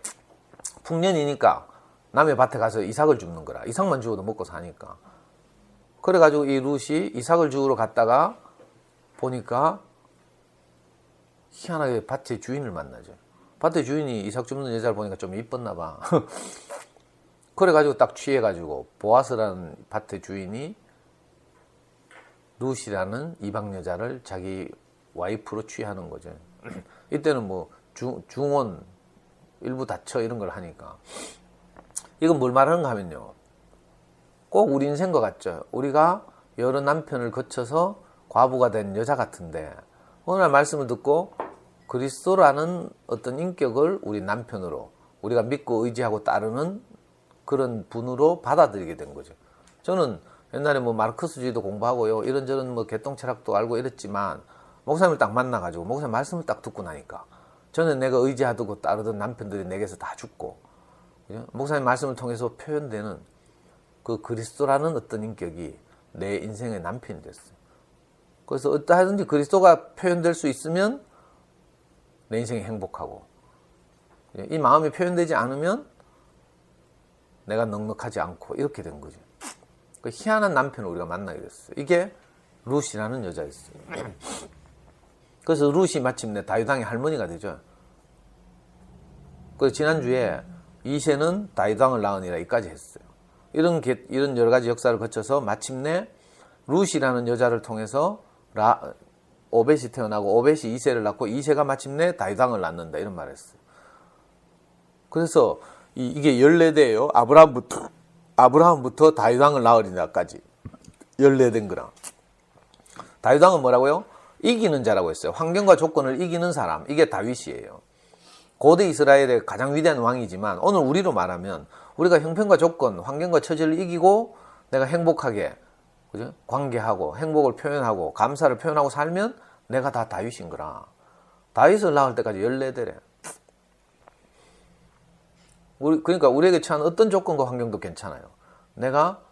풍년이니까 남의 밭에 가서 이삭을 줍는 거라. 이삭만 주어도 먹고 사니까. 그래가지고 이 룻이 이삭을 주우러 갔다가 보니까 희한하게 밭의 주인을 만나죠. 밭의 주인이 이삭 줍는 여자를 보니까 좀 이뻤나 봐. 그래가지고 딱 취해가지고 보아스라는 밭의 주인이 룻이라는 이방 여자를 자기 와이프로 취하는 거죠. 이때는 뭐 중혼 일부 다처 이런 걸 하니까 이건 뭘 말하는가 하면요. 꼭 우리 인생과 같죠. 우리가 여러 남편을 거쳐서 과부가 된 여자 같은데 어느 날 말씀을 듣고 그리스도라는 어떤 인격을 우리 남편으로 우리가 믿고 의지하고 따르는 그런 분으로 받아들이게 된 거죠. 저는 옛날에 뭐 마르크스주의도 공부하고요. 이런저런 뭐 개똥철학도 알고 이랬지만 목사님을 딱 만나가지고 목사님 말씀을 딱 듣고 나니까 저는 내가 의지하고 따르던 남편들이 내게서 다 죽고 그죠? 목사님 말씀을 통해서 표현되는 그 그리스도라는 어떤 인격이 내 인생의 남편이 됐어요. 그래서 어떠하든지 그리스도가 표현될 수 있으면 내 인생이 행복하고 이 마음이 표현되지 않으면 내가 넉넉하지 않고 이렇게 된 거죠. 그 희한한 남편을 우리가 만나게 됐어요. 이게 룻이라는 여자였어요. 그래서 룻이 마침내 다윗 왕의 할머니가 되죠. 그래서 지난주에 이새는 다윗 왕을 낳으니라 이까지 했어요. 이런 여러 가지 역사를 거쳐서 마침내 룻이라는 여자를 통해서 오벳이 태어나고 오벳이 이새를 낳고 이새가 마침내 다윗 왕을 낳는다 이런 말을 했어요. 그래서 이게 14대예요. 아브라함부터 다윗 왕을 낳으리라까지 14대인 거라. 다윗 왕은 뭐라고요? 이기는 자라고 했어요. 환경과 조건을 이기는 사람. 이게 다윗이에요. 고대 이스라엘의 가장 위대한 왕이지만 오늘 우리로 말하면 우리가 형편과 조건, 환경과 처지를 이기고 내가 행복하게, 그죠? 관계하고 행복을 표현하고 감사를 표현하고 살면 내가 다 다윗인 거라. 다윗을 낳을 때까지 14대래. 그러니까 우리에게 처한 어떤 조건과 환경도 괜찮아요. 내가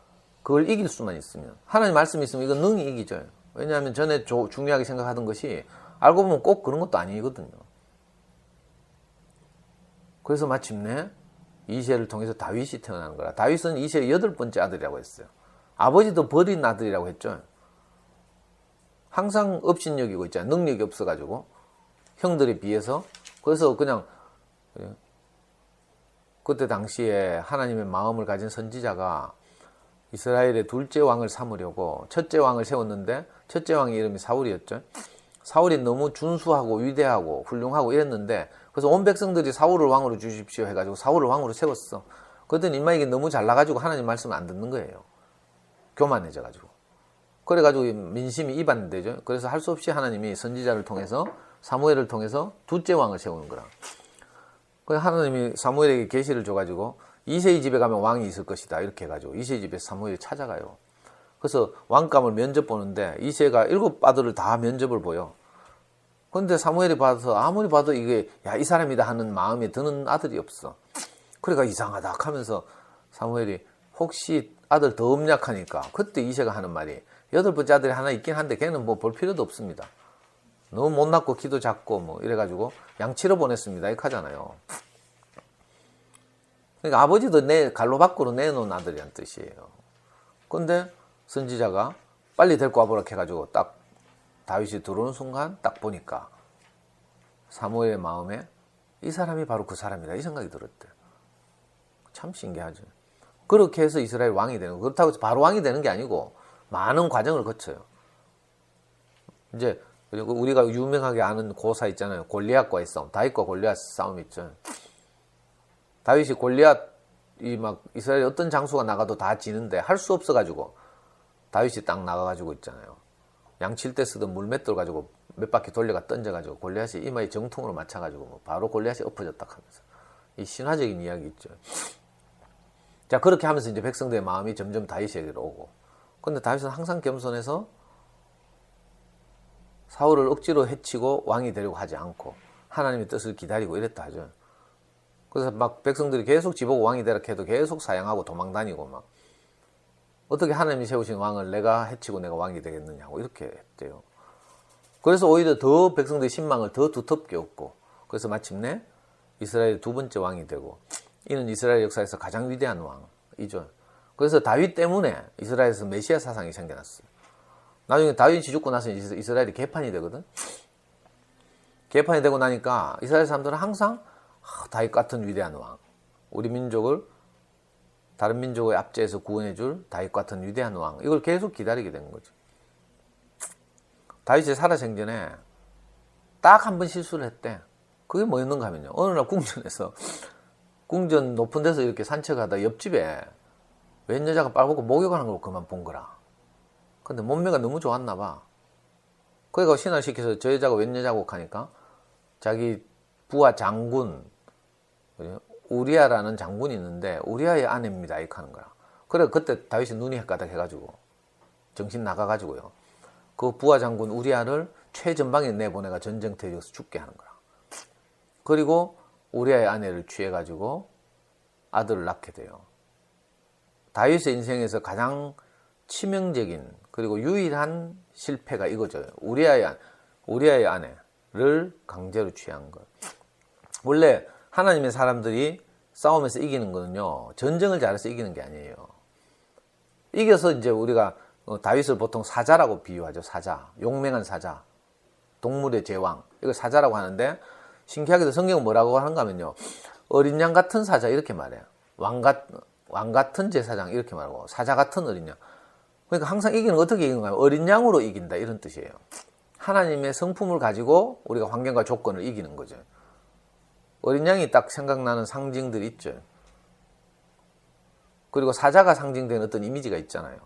그걸 이길 수만 있으면. 하나님 말씀이 있으면 이건 능히 이기죠. 왜냐하면 전에 중요하게 생각하던 것이 알고 보면 꼭 그런 것도 아니거든요. 그래서 마침내 이새를 통해서 다윗이 태어나는 거라. 다윗은 이새의 8번째 아들이라고 했어요. 아버지도 버린 아들이라고 했죠. 항상 업신여기고 있잖아요. 능력이 없어가지고 형들에 비해서. 그래서 그냥 그때 당시에 하나님의 마음을 가진 선지자가 이스라엘의 둘째 왕을 삼으려고 첫째 왕을 세웠는데 첫째 왕의 이름이 사울이었죠. 사울이 너무 준수하고 위대하고 훌륭하고 이랬는데 그래서 온 백성들이 사울을 왕으로 주십시오 해가지고 사울을 왕으로 세웠어. 그랬더니 인마에게 너무 잘나가지고 하나님 말씀을 안 듣는 거예요. 교만해져가지고. 그래가지고 민심이 이반되죠. 그래서 할 수 없이 하나님이 선지자를 통해서 사무엘을 통해서 둘째 왕을 세우는 거라. 그래서 하나님이 사무엘에게 계시를 줘가지고 이새의 집에 가면 왕이 있을 것이다 이렇게 해가지고 이새의 집에 사무엘이 찾아가요. 그래서 왕감을 면접 보는데 이새가 7 아들을 다 면접을 보여. 그런데 사무엘이 봐서 아무리 봐도 이게 야, 이 사람이다 하는 마음에 드는 아들이 없어. 그러니까 이상하다 하면서 사무엘이 혹시 아들 더 음약하니까 그때 이새가 하는 말이 8번째 아들이 하나 있긴 한데 걔는 뭐 볼 필요도 없습니다. 너무 못났고 키도 작고 뭐 이래가지고 양치러 보냈습니다 이렇게 하잖아요. 그러니까 아버지도 내 갈로 밖으로 내놓은 아들이란 뜻이에요. 근데 선지자가 빨리 데리고 와보라 해가지고 딱 다윗이 들어오는 순간 딱 보니까 사무엘의 마음에 이 사람이 바로 그 사람이다 이 생각이 들었대. 참 신기하죠. 그렇게 해서 이스라엘 왕이 되는 거. 그렇다고 바로 왕이 되는 게 아니고 많은 과정을 거쳐요. 이제 그리고 우리가 유명하게 아는 고사 있잖아요. 골리앗과의 싸움. 다윗과 골리앗 싸움 있죠. 다윗이 골리앗이 막 이스라엘 어떤 장수가 나가도 다 지는데 할 수 없어가지고 다윗이 딱 나가가지고 있잖아요. 양칠 때 쓰던 물맷돌 가지고 몇 바퀴 돌려가 던져가지고 골리앗이 이마에 정통으로 맞춰가지고 바로 골리앗이 엎어졌다 하면서 이 신화적인 이야기 있죠. 자 그렇게 하면서 이제 백성들의 마음이 점점 다윗에게로 오고. 근데 다윗은 항상 겸손해서 사울을 억지로 해치고 왕이 되려고 하지 않고 하나님의 뜻을 기다리고 이랬다 하죠. 그래서 막 백성들이 계속 지보고 왕이 되라 해도 계속 사양하고 도망다니고 막 어떻게 하나님이 세우신 왕을 내가 해치고 내가 왕이 되겠느냐고 이렇게 했대요. 그래서 오히려 더 백성들의 신망을 더 두텁게 얻고 그래서 마침내 이스라엘의 2번째 왕이 되고 이는 이스라엘 역사에서 가장 위대한 왕이죠. 그래서 다윗 때문에 이스라엘에서 메시아 사상이 생겨났어요. 나중에 다윗이 죽고 나서 이스라엘이 개판이 되거든. 개판이 되고 나니까 이스라엘 사람들은 항상 다윗 같은 위대한 왕, 우리 민족을 다른 민족의 압제에서 구원해줄 다윗 같은 위대한 왕, 이걸 계속 기다리게 된 거죠. 다윗이 살아생전에 딱 한 번 실수를 했대. 그게 뭐였는가 하면요. 어느 날 궁전에서 궁전 높은 데서 이렇게 산책하다 옆집에 웬 여자가 빨고 목욕하는 걸 그만 본 거라. 근데 몸매가 너무 좋았나 봐. 그러니까 신화를 시켜서 저 여자가 웬 여자고 하니까 자기 부하 장군 우리아라는 장군이 있는데 우리아의 아내입니다 이렇게 하는 거야. 그래 그때 다윗이 눈이 헷가닥 해가지고 정신 나가가지고요. 그 부하 장군 우리아를 최전방에 내보내가 전쟁터에 서 죽게 하는 거야. 그리고 우리아의 아내를 취해가지고 아들을 낳게 돼요. 다윗의 인생에서 가장 치명적인 그리고 유일한 실패가 이거죠. 우리아의 아내를 강제로 취한 것. 원래 하나님의 사람들이 싸움에서 이기는 거는요, 전쟁을 잘해서 이기는 게 아니에요. 이겨서 이제 우리가 다윗을 보통 사자라고 비유하죠. 사자, 용맹한 사자, 동물의 제왕, 이걸 사자라고 하는데 신기하게도 성경은 뭐라고 하는가 하면요, 어린 양 같은 사자 이렇게 말해요. 왕 같은 제사장 이렇게 말하고 사자 같은 어린 양. 그러니까 항상 이기는 거 어떻게 이기는가 하면 어린 양으로 이긴다 이런 뜻이에요. 하나님의 성품을 가지고 우리가 환경과 조건을 이기는 거죠. 어린 양이 딱 생각나는 상징들이 있죠. 그리고 사자가 상징되는 어떤 이미지가 있잖아요.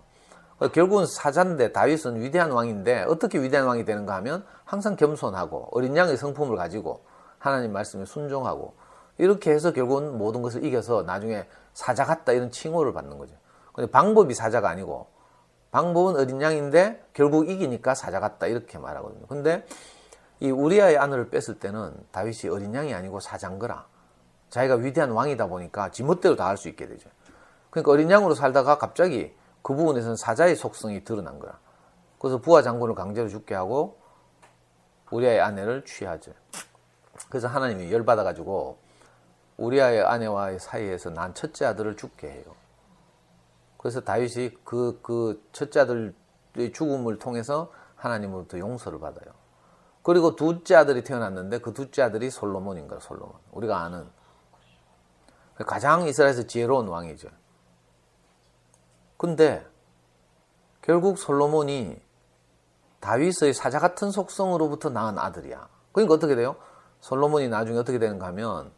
결국은 사자인데 다윗은 위대한 왕인데 어떻게 위대한 왕이 되는가 하면 항상 겸손하고 어린 양의 성품을 가지고 하나님 말씀에 순종하고 이렇게 해서 결국은 모든 것을 이겨서 나중에 사자 같다 이런 칭호를 받는 거죠. 근데 방법이 사자가 아니고 방법은 어린 양인데 결국 이기니까 사자 같다 이렇게 말하거든요. 근데 이 우리아의 아내를 뺐을 때는 다윗이 어린 양이 아니고 사자인 거라. 자기가 위대한 왕이다 보니까 지멋대로 다 할 수 있게 되죠. 그러니까 어린 양으로 살다가 갑자기 그 부분에서는 사자의 속성이 드러난 거라. 그래서 부하 장군을 강제로 죽게 하고 우리아의 아내를 취하죠. 그래서 하나님이 열받아가지고 우리아의 아내와의 사이에서 난 첫째 아들을 죽게 해요. 그래서 다윗이 그 첫째 아들의 죽음을 통해서 하나님으로부터 용서를 받아요. 그리고 둘째 아들이 태어났는데 그 둘째 아들이 솔로몬인 거예요. 솔로몬. 우리가 아는 가장 이스라엘에서 지혜로운 왕이죠. 근데 결국 솔로몬이 다윗의 사자 같은 속성으로부터 낳은 아들이야. 그러니까 어떻게 돼요? 솔로몬이 나중에 어떻게 되는가 하면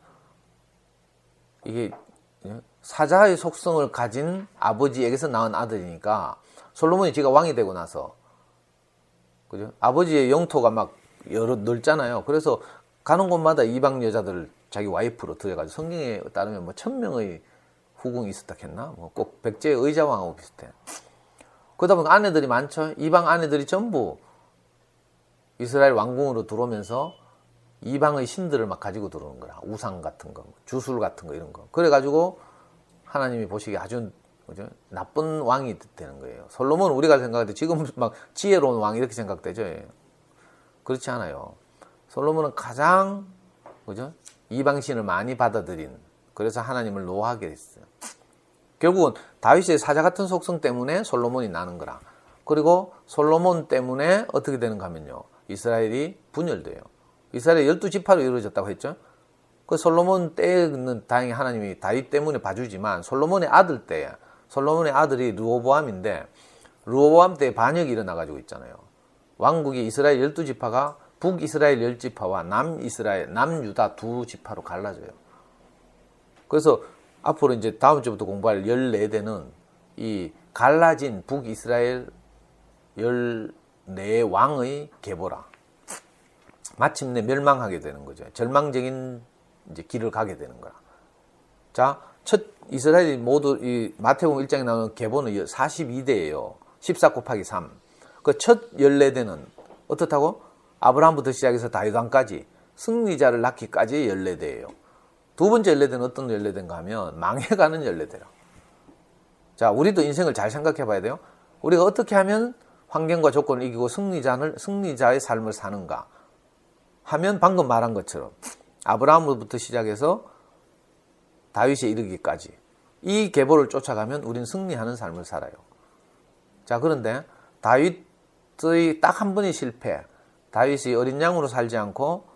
이게 사자의 속성을 가진 아버지에게서 낳은 아들이니까 솔로몬이 지가 왕이 되고 나서 그죠? 아버지의 영토가 막 여러 넓잖아요. 그래서 가는 곳마다 이방 여자들을 자기 와이프로 들여가지고 성경에 따르면 뭐 1000명의 후궁이 있었다 했나? 뭐 꼭 백제의 의자왕하고 비슷해. 그러다 보니까 아내들이 많죠. 이방 아내들이 전부 이스라엘 왕궁으로 들어오면서 이방의 신들을 막 가지고 들어오는 거라. 우상 같은 거, 주술 같은 거 이런 거. 그래가지고 하나님이 보시기에 아주 그죠? 나쁜 왕이 되는 거예요. 솔로몬은 우리가 생각할 때 지금 막 지혜로운 왕 이렇게 생각되죠. 그렇지 않아요. 솔로몬은 가장 그죠? 이방신을 많이 받아들인 그래서 하나님을 노하게 됐어요. 결국은 다윗의 사자 같은 속성 때문에 솔로몬이 나는 거라. 그리고 솔로몬 때문에 어떻게 되는가 하면요. 이스라엘이 분열돼요. 이스라엘이 12지파로 이루어졌다고 했죠. 그 솔로몬 때는 다행히 하나님이 다윗 때문에 봐주지만 솔로몬의 아들 때 솔로몬의 아들이 르호보암인데 르호보암 때 반역이 일어나가지고 있잖아요. 왕국이 이스라엘 12지파가 북이스라엘 10지파와 남이스라엘, 남유다 2지파로 갈라져요. 그래서 앞으로 이제 다음 주부터 공부할 14대는 이 갈라진 북이스라엘 14왕의 계보라. 마침내 멸망하게 되는 거죠. 절망적인 이제 길을 가게 되는 거라. 자, 첫 이스라엘이 모두 이 마태복음 1장에 나오는 계보는 42대예요. 14 곱하기 3. 그 첫 14대는 어떻다고? 아브라함부터 시작해서 다윗왕까지 승리자를 낳기까지 14대예요. 두 번째 14대는 어떤 14대인가 하면 망해가는 14대라. 자, 우리도 인생을 잘 생각해 봐야 돼요. 우리가 어떻게 하면 환경과 조건을 이기고 승리자의 삶을 사는가 하면 방금 말한 것처럼 아브라함부터 시작해서 다윗에 이르기까지 이 계보를 쫓아가면 우리는 승리하는 삶을 살아요. 자, 그런데 다윗의 딱 한 번의 실패, 다윗이 어린 양으로 살지 않고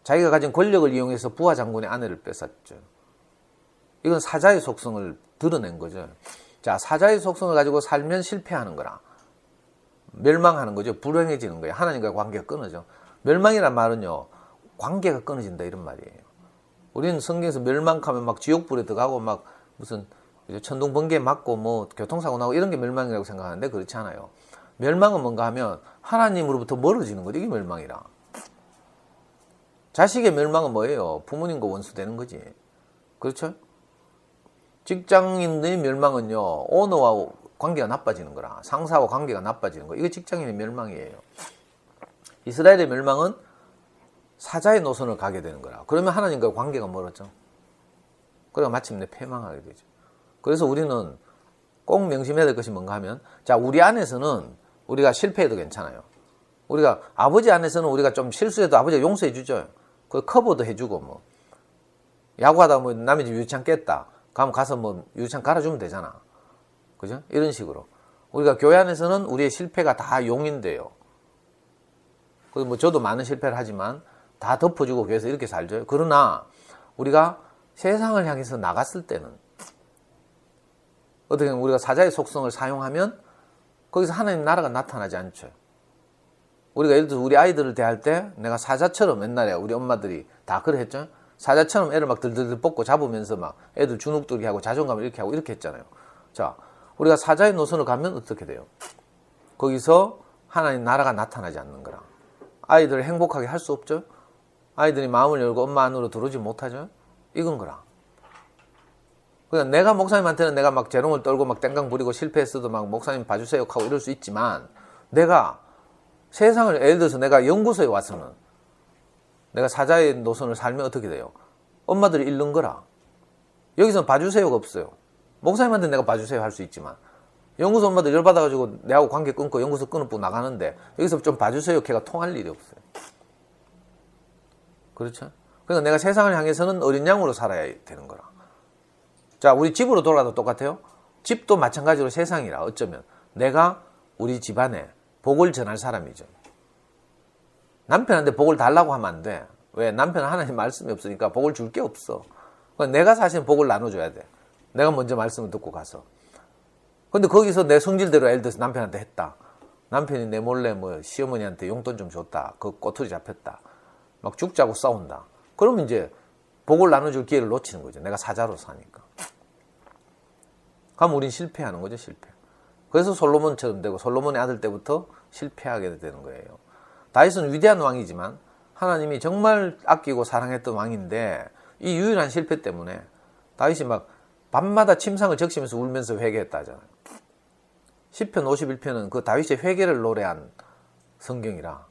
자기가 가진 권력을 이용해서 부하 장군의 아내를 뺏었죠. 이건 사자의 속성을 드러낸 거죠. 자, 사자의 속성을 가지고 살면 실패하는 거라. 멸망하는 거죠. 불행해지는 거예요. 하나님과 관계가 끊어져. 멸망이란 말은요, 관계가 끊어진다 이런 말이에요. 우리는 성경에서 멸망하면 막 지옥불에 들어가고 막 무슨 천둥 번개 맞고 뭐 교통사고 나고 이런 게 멸망이라고 생각하는데 그렇지 않아요. 멸망은 뭔가 하면 하나님으로부터 멀어지는 거죠. 이게 멸망이라. 자식의 멸망은 뭐예요? 부모님과 원수되는 거지. 그렇죠? 직장인의 멸망은요, 오너와 관계가 나빠지는 거라. 상사와 관계가 나빠지는 거. 이거 직장인의 멸망이에요. 이스라엘의 멸망은 사자의 노선을 가게 되는 거라. 그러면 하나님과 관계가 멀어져. 그래서 마침내 패망하게 되죠. 그래서 우리는 꼭 명심해야 될 것이 뭔가 하면, 자, 우리 안에서는 우리가 실패해도 괜찮아요. 우리가 아버지 안에서는 우리가 좀 실수해도 아버지가 용서해 주죠. 그 커버도 해주고 뭐 야구하다 뭐 남의 집 유치원 깼다. 그럼 가서 뭐 유치원 갈아주면 되잖아. 그죠? 이런 식으로 우리가 교회 안에서는 우리의 실패가 다 용인돼요. 그 뭐 저도 많은 실패를 하지만 다 덮어주고 교회에서 이렇게 살죠. 그러나 우리가 세상을 향해서 나갔을 때는 어떻게 보면 우리가 사자의 속성을 사용하면 거기서 하나님 나라가 나타나지 않죠. 우리가 예를 들어서 우리 아이들을 대할 때 내가 사자처럼 옛날에 우리 엄마들이 다 그래 했죠. 사자처럼 애를 막 들들들 뻗고 잡으면서 막 애들 주눅들게 하고 자존감을 이렇게 하고 이렇게 했잖아요. 자, 우리가 사자의 노선을 가면 어떻게 돼요? 거기서 하나님 나라가 나타나지 않는 거라. 아이들을 행복하게 할 수 없죠. 아이들이 마음을 열고 엄마 안으로 들어오지 못하죠. 이건 거라. 그러니까 내가 목사님한테는 내가 막 재롱을 떨고 막 땡강 부리고 실패했어도 막 목사님 봐주세요 하고 이럴 수 있지만, 내가 세상을, 예를 들어서 내가 연구소에 와서는 내가 사자의 노선을 살면 어떻게 돼요? 엄마들이 잃는 거라. 여기서는 봐주세요가 없어요. 목사님한테 내가 봐주세요 할 수 있지만, 연구소 엄마들 열받아가지고 내하고 관계 끊고 연구소 끊어보고 나가는데, 여기서 좀 봐주세요 걔가 통할 일이 없어요. 그렇죠? 그러니까 내가 세상을 향해서는 어린 양으로 살아야 되는 거라. 자, 우리 집으로 돌아가도 똑같아요. 집도 마찬가지로 세상이라. 어쩌면 내가 우리 집안에 복을 전할 사람이죠. 남편한테 복을 달라고 하면 안 돼. 왜? 남편은 하나님 말씀이 없으니까 복을 줄 게 없어. 내가 사실 복을 나눠줘야 돼. 내가 먼저 말씀을 듣고 가서. 근데 거기서 내 성질대로 예를 들어서 남편한테 했다. 남편이 내 몰래 뭐 시어머니한테 용돈 좀 줬다. 그 꼬투리 잡혔다. 막 죽자고 싸운다. 그러면 이제 복을 나눠줄 기회를 놓치는 거죠. 내가 사자로 사니까. 그럼 우린 실패하는 거죠, 실패. 그래서 솔로몬처럼 되고, 솔로몬의 아들 때부터 실패하게 되는 거예요. 다윗은 위대한 왕이지만 하나님이 정말 아끼고 사랑했던 왕인데, 이 유일한 실패 때문에 다윗이 막 밤마다 침상을 적시면서 울면서 회개했다 하잖아요. 시편 51편은 그 다윗의 회개를 노래한 성경이라,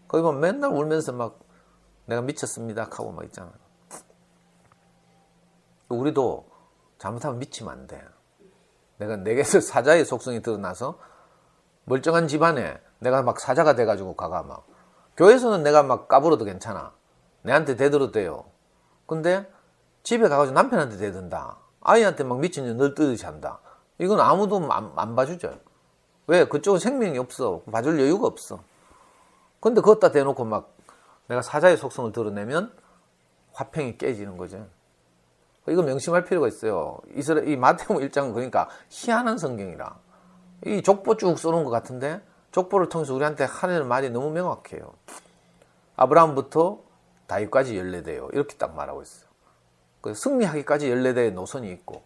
거기 보면 맨날 울면서 막 내가 미쳤습니다 하고 막 있잖아요. 우리도 잘못하면 미치면 안 돼. 내가 내게서 사자의 속성이 드러나서 멀쩡한 집안에 내가 막 사자가 돼가지고 가가 막, 교회에서는 내가 막 까불어도 괜찮아. 내한테 대들어도 돼요. 근데 집에 가가지고 남편한테 대든다. 아이한테 막 미친 년 널뜨듯이 한다. 이건 아무도 안 봐주죠. 왜? 그쪽은 생명이 없어. 봐줄 여유가 없어. 근데 그것다 대놓고 막 내가 사자의 속성을 드러내면 화평이 깨지는 거죠. 이거 명심할 필요가 있어요. 이 마태복음 1장은 그러니까 희한한 성경이라. 이 족보 쭉 써놓은 것 같은데, 족보를 통해서 우리한테 하는 말이 너무 명확해요. 아브라함부터 다윗까지 14대요. 이렇게 딱 말하고 있어요. 승리하기까지 14대의 노선이 있고,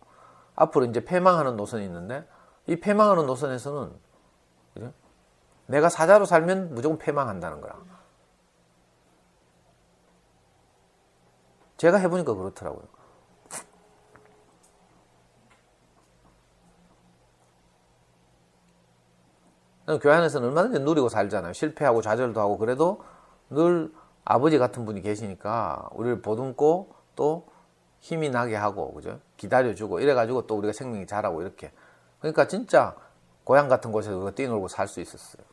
앞으로 이제 패망하는 노선이 있는데, 이 패망하는 노선에서는, 그죠? 내가 사자로 살면 무조건 패망한다는 거라. 제가 해보니까 그렇더라고요. 교회 안에서는 얼마든지 누리고 살잖아요. 실패하고 좌절도 하고, 그래도 늘 아버지 같은 분이 계시니까 우리를 보듬고 또 힘이 나게 하고, 그죠? 기다려주고, 이래가지고 또 우리가 생명이 자라고, 이렇게. 그러니까 진짜 고향 같은 곳에서 우리가 뛰놀고 살 수 있었어요.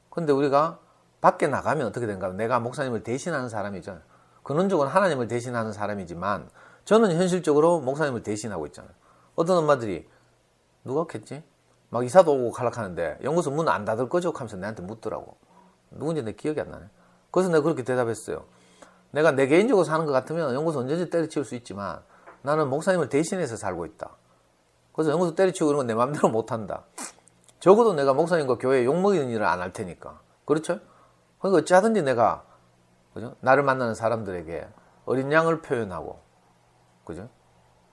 근데 우리가 밖에 나가면 어떻게 된가 하면, 내가 목사님을 대신하는 사람이죠. 근원적으로는 하나님을 대신하는 사람이지만, 저는 현실적으로 목사님을 대신하고 있잖아요. 어떤 엄마들이, 누가 했겠지? 막 이사도 오고 가락하는데 연구소 문 안 닫을 거죠? 하면서 내한테 묻더라고. 누군지 내 기억이 안 나네. 그래서 내가 그렇게 대답했어요. 내가 내 개인적으로 사는 것 같으면 연구소 언제든지 때려치울 수 있지만, 나는 목사님을 대신해서 살고 있다. 그래서 연구소 때려치우고 이런 건 내 마음대로 못한다. 적어도 내가 목사님과 교회에 욕먹이는 일을 안 할 테니까. 그렇죠? 그러니까 어찌하든지 내가, 그죠? 나를 만나는 사람들에게 어린 양을 표현하고, 그죠?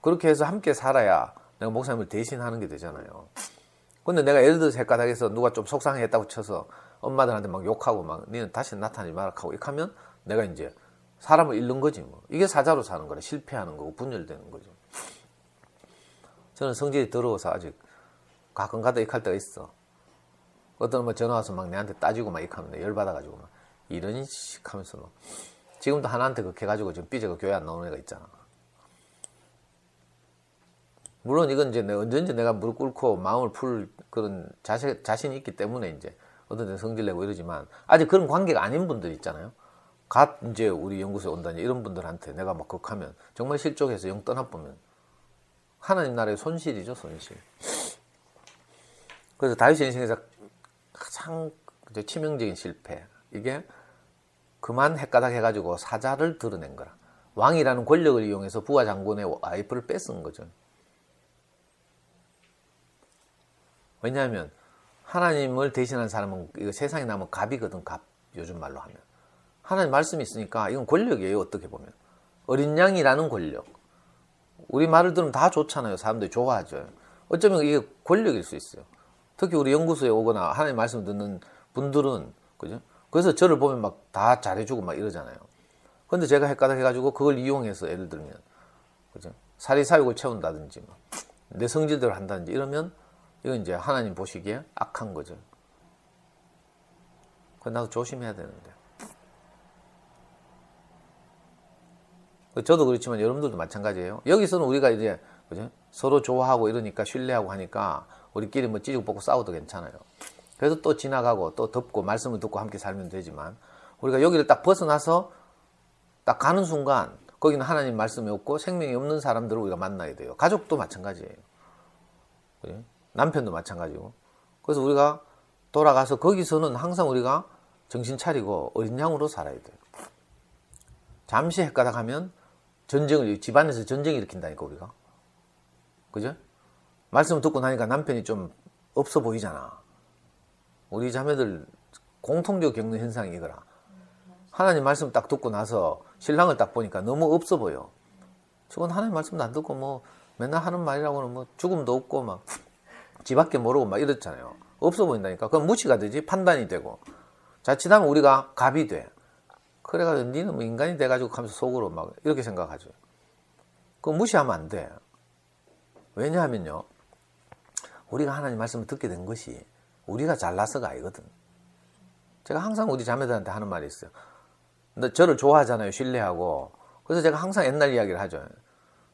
그렇게 해서 함께 살아야 내가 목사님을 대신하는 게 되잖아요. 근데 내가 예를 들어서 헷가닥해서 누가 좀 속상했다고 쳐서 엄마들한테 막 욕하고 막 니는 다시 나타나지 마라 하고 이렇게 하면, 내가 이제 사람을 잃는 거지 뭐. 이게 사자로 사는 거라. 실패하는 거고 분열되는 거죠. 저는 성질이 더러워서 아직 가끔 가다 이렇게 할 때가 있어. 어떤 엄마 전화 와서 막 내한테 따지고 막 이렇게 하면 열받아가지고 막 이런 식 하면서 막. 지금도 하나한테 그렇게 해가지고 지금 삐져가 교회 안 나오는 애가 있잖아. 물론 이건 이제 언제든지 내가 무릎 꿇고 마음을 풀 그런 자신이 있기 때문에 이제 어떤 데 성질내고 이러지만, 아직 그런 관계가 아닌 분들 있잖아요. 갓 이제 우리 연구소에 온다니 이런 분들한테 내가 막 극하면 정말 실족해서 영 떠나보면 하나님 나라의 손실이죠, 손실. 그래서 다윗의 인생에서 가장 치명적인 실패, 이게 그만 헷가닥 해가지고 사자를 드러낸 거라. 왕이라는 권력을 이용해서 부하 장군의 와이프를 뺏은 거죠. 왜냐하면 하나님을 대신하는 사람은 이거 세상에 나면 갑이거든, 갑. 요즘 말로 하면. 하나님 말씀이 있으니까 이건 권력이에요, 어떻게 보면. 어린 양이라는 권력. 우리 말을 들으면 다 좋잖아요. 사람들이 좋아하죠. 어쩌면 이게 권력일 수 있어요. 특히 우리 연구소에 오거나 하나님 말씀 듣는 분들은, 그죠? 그래서 저를 보면 막 다 잘해주고 막 이러잖아요. 근데 제가 헷가닥 해가지고 그걸 이용해서 예를 들면, 그죠? 사리사욕을 채운다든지, 내 성질대로 한다든지 이러면 이건 이제 하나님 보시기에 악한 거죠. 그래서 나도 조심해야 되는데. 저도 그렇지만 여러분들도 마찬가지예요. 여기서는 우리가 이제, 그죠? 서로 좋아하고 이러니까 신뢰하고 하니까 우리끼리 뭐 찌죽 뽑고 싸워도 괜찮아요. 그래서 또 지나가고 또 덮고 말씀을 듣고 함께 살면 되지만 우리가 여기를 딱 벗어나서 딱 가는 순간 거기는 하나님 말씀이 없고 생명이 없는 사람들을 우리가 만나야 돼요. 가족도 마찬가지예요. 그죠? 남편도 마찬가지고. 그래서 우리가 돌아가서 거기서는 항상 우리가 정신 차리고 어린 양으로 살아야 돼요. 잠시 헷가닥 하면 전쟁을, 집안에서 전쟁을 일으킨다니까, 우리가. 그죠? 말씀 듣고 나니까 남편이 좀 없어 보이잖아. 우리 자매들 공통적으로 겪는 현상이 이거라. 하나님 말씀 딱 듣고 나서 신랑을 딱 보니까 너무 없어 보여. 저건 하나님 말씀도 안 듣고 뭐 맨날 하는 말이라고는 뭐 죽음도 없고 막 지 밖에 모르고 막 이렇잖아요. 없어 보인다니까. 그럼 무시가 되지. 판단이 되고. 자칫하면 우리가 갑이 돼. 그래가지고 니는 뭐 인간이 돼가지고 하면서 속으로 막 이렇게 생각하죠. 그거 무시하면 안 돼. 왜냐하면요, 우리가 하나님 말씀을 듣게 된 것이 우리가 잘나서가 아니거든. 제가 항상 우리 자매들한테 하는 말이 있어요. 저를 좋아하잖아요. 신뢰하고. 그래서 제가 항상 옛날 이야기를 하죠.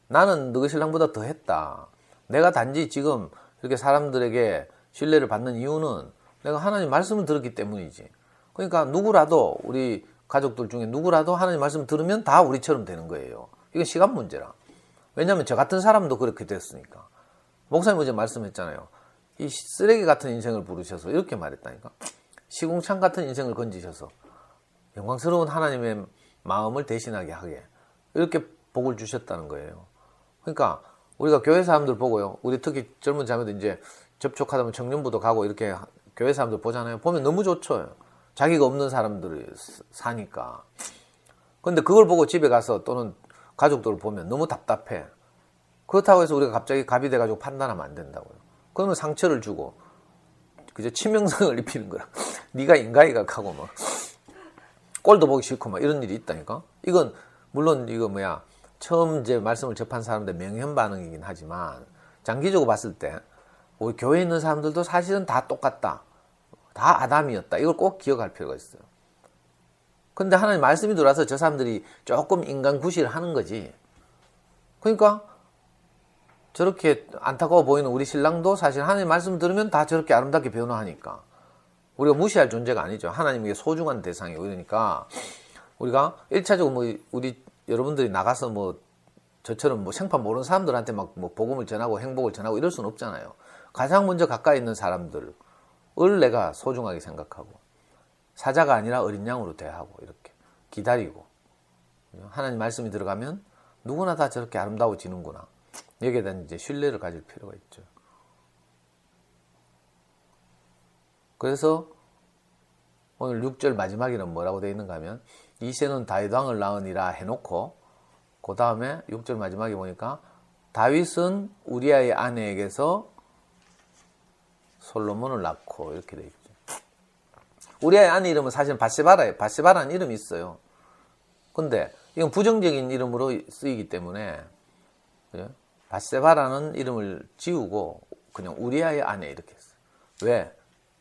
나는 너희 신랑보다 더 했다. 내가 단지 지금 이렇게 사람들에게 신뢰를 받는 이유는 내가 하나님 말씀을 들었기 때문이지. 그러니까 누구라도, 우리 가족들 중에 누구라도 하나님 말씀 들으면 다 우리처럼 되는 거예요. 이건 시간 문제라. 왜냐하면 저 같은 사람도 그렇게 됐으니까. 목사님 어제 말씀했잖아요. 이 쓰레기 같은 인생을 부르셔서 이렇게 말했다니까. 시궁창 같은 인생을 건지셔서 영광스러운 하나님의 마음을 대신하게 하게 이렇게 복을 주셨다는 거예요. 그러니까 우리가 교회 사람들 보고요. 우리 특히 젊은 자매들 이제 접촉하다 보면 청년부도 가고 이렇게 교회 사람들 보잖아요. 보면 너무 좋죠. 자기가 없는 사람들이 사니까. 근데 그걸 보고 집에 가서 또는 가족들을 보면 너무 답답해. 그렇다고 해서 우리가 갑자기 갑이 돼가지고 판단하면 안 된다고요. 그러면 상처를 주고 그저 치명상을 입히는 거라. 네가 인간이가 하고 막 꼴도 보기 싫고 막 이런 일이 있다니까. 이건 물론 이거 처음 이제 말씀을 접한 사람들 명현 반응이긴 하지만 장기적으로 봤을 때 우리 교회에 있는 사람들도 사실은 다 똑같다. 다 아담이었다. 이걸 꼭 기억할 필요가 있어요. 근데 하나님 말씀이 들어와서 저 사람들이 조금 인간 구실을 하는 거지. 그러니까 저렇게 안타까워 보이는 우리 신랑도 사실 하나님 말씀 들으면 다 저렇게 아름답게 변화하니까 우리가 무시할 존재가 아니죠. 하나님에게 소중한 대상이고 이러니까 우리가 1차적으로 우리 여러분들이 나가서 저처럼 생판 모르는 사람들한테 막 복음을 전하고 행복을 전하고 이럴 수는 없잖아요. 가장 먼저 가까이 있는 사람들을 내가 소중하게 생각하고 사자가 아니라 어린 양으로 대하고 이렇게 기다리고 하나님 말씀이 들어가면 누구나 다 저렇게 아름다워지는구나. 여기에 대한 이제 신뢰를 가질 필요가 있죠. 그래서 오늘 6절 마지막에는 뭐라고 되어 있는가 하면 이새는 다윗 왕을 낳으니라 해놓고 그 다음에 6절 마지막에 보니까 다윗은 우리아의 아내에게서 솔로몬을 낳고 이렇게 되어 있죠. 우리아의 아내 이름은 사실 밧세바라예요. 밧세바라는 이름이 있어요. 근데 이건 부정적인 이름으로 쓰이기 때문에 밧세바라는 이름을 지우고 그냥 우리아의 아내 이렇게 했어요. 왜?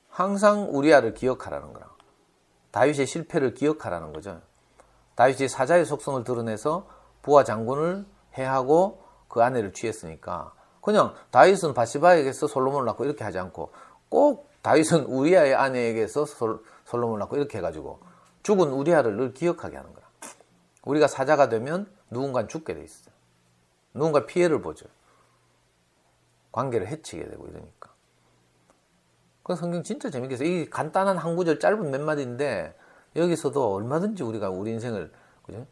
항상 우리아를 기억하라는 거라. 다윗의 실패를 기억하라는 거죠. 다윗이 사자의 속성을 드러내서 부하 장군을 해하고 그 아내를 취했으니까 그냥 다윗은 밧세바에게서 솔로몬을 낳고 이렇게 하지 않고 꼭 다윗은 우리아의 아내에게서 솔로몬을 낳고 이렇게 해가지고 죽은 우리아를 늘 기억하게 하는 거라. 우리가 사자가 되면 누군가 죽게 돼 있어요. 누군가 피해를 보죠. 관계를 해치게 되고 이러니까. 그 성경 진짜 재밌게 해서 이 간단한 한 구절 짧은 몇 마디인데 여기서도 얼마든지 우리가 우리 인생을 그죠?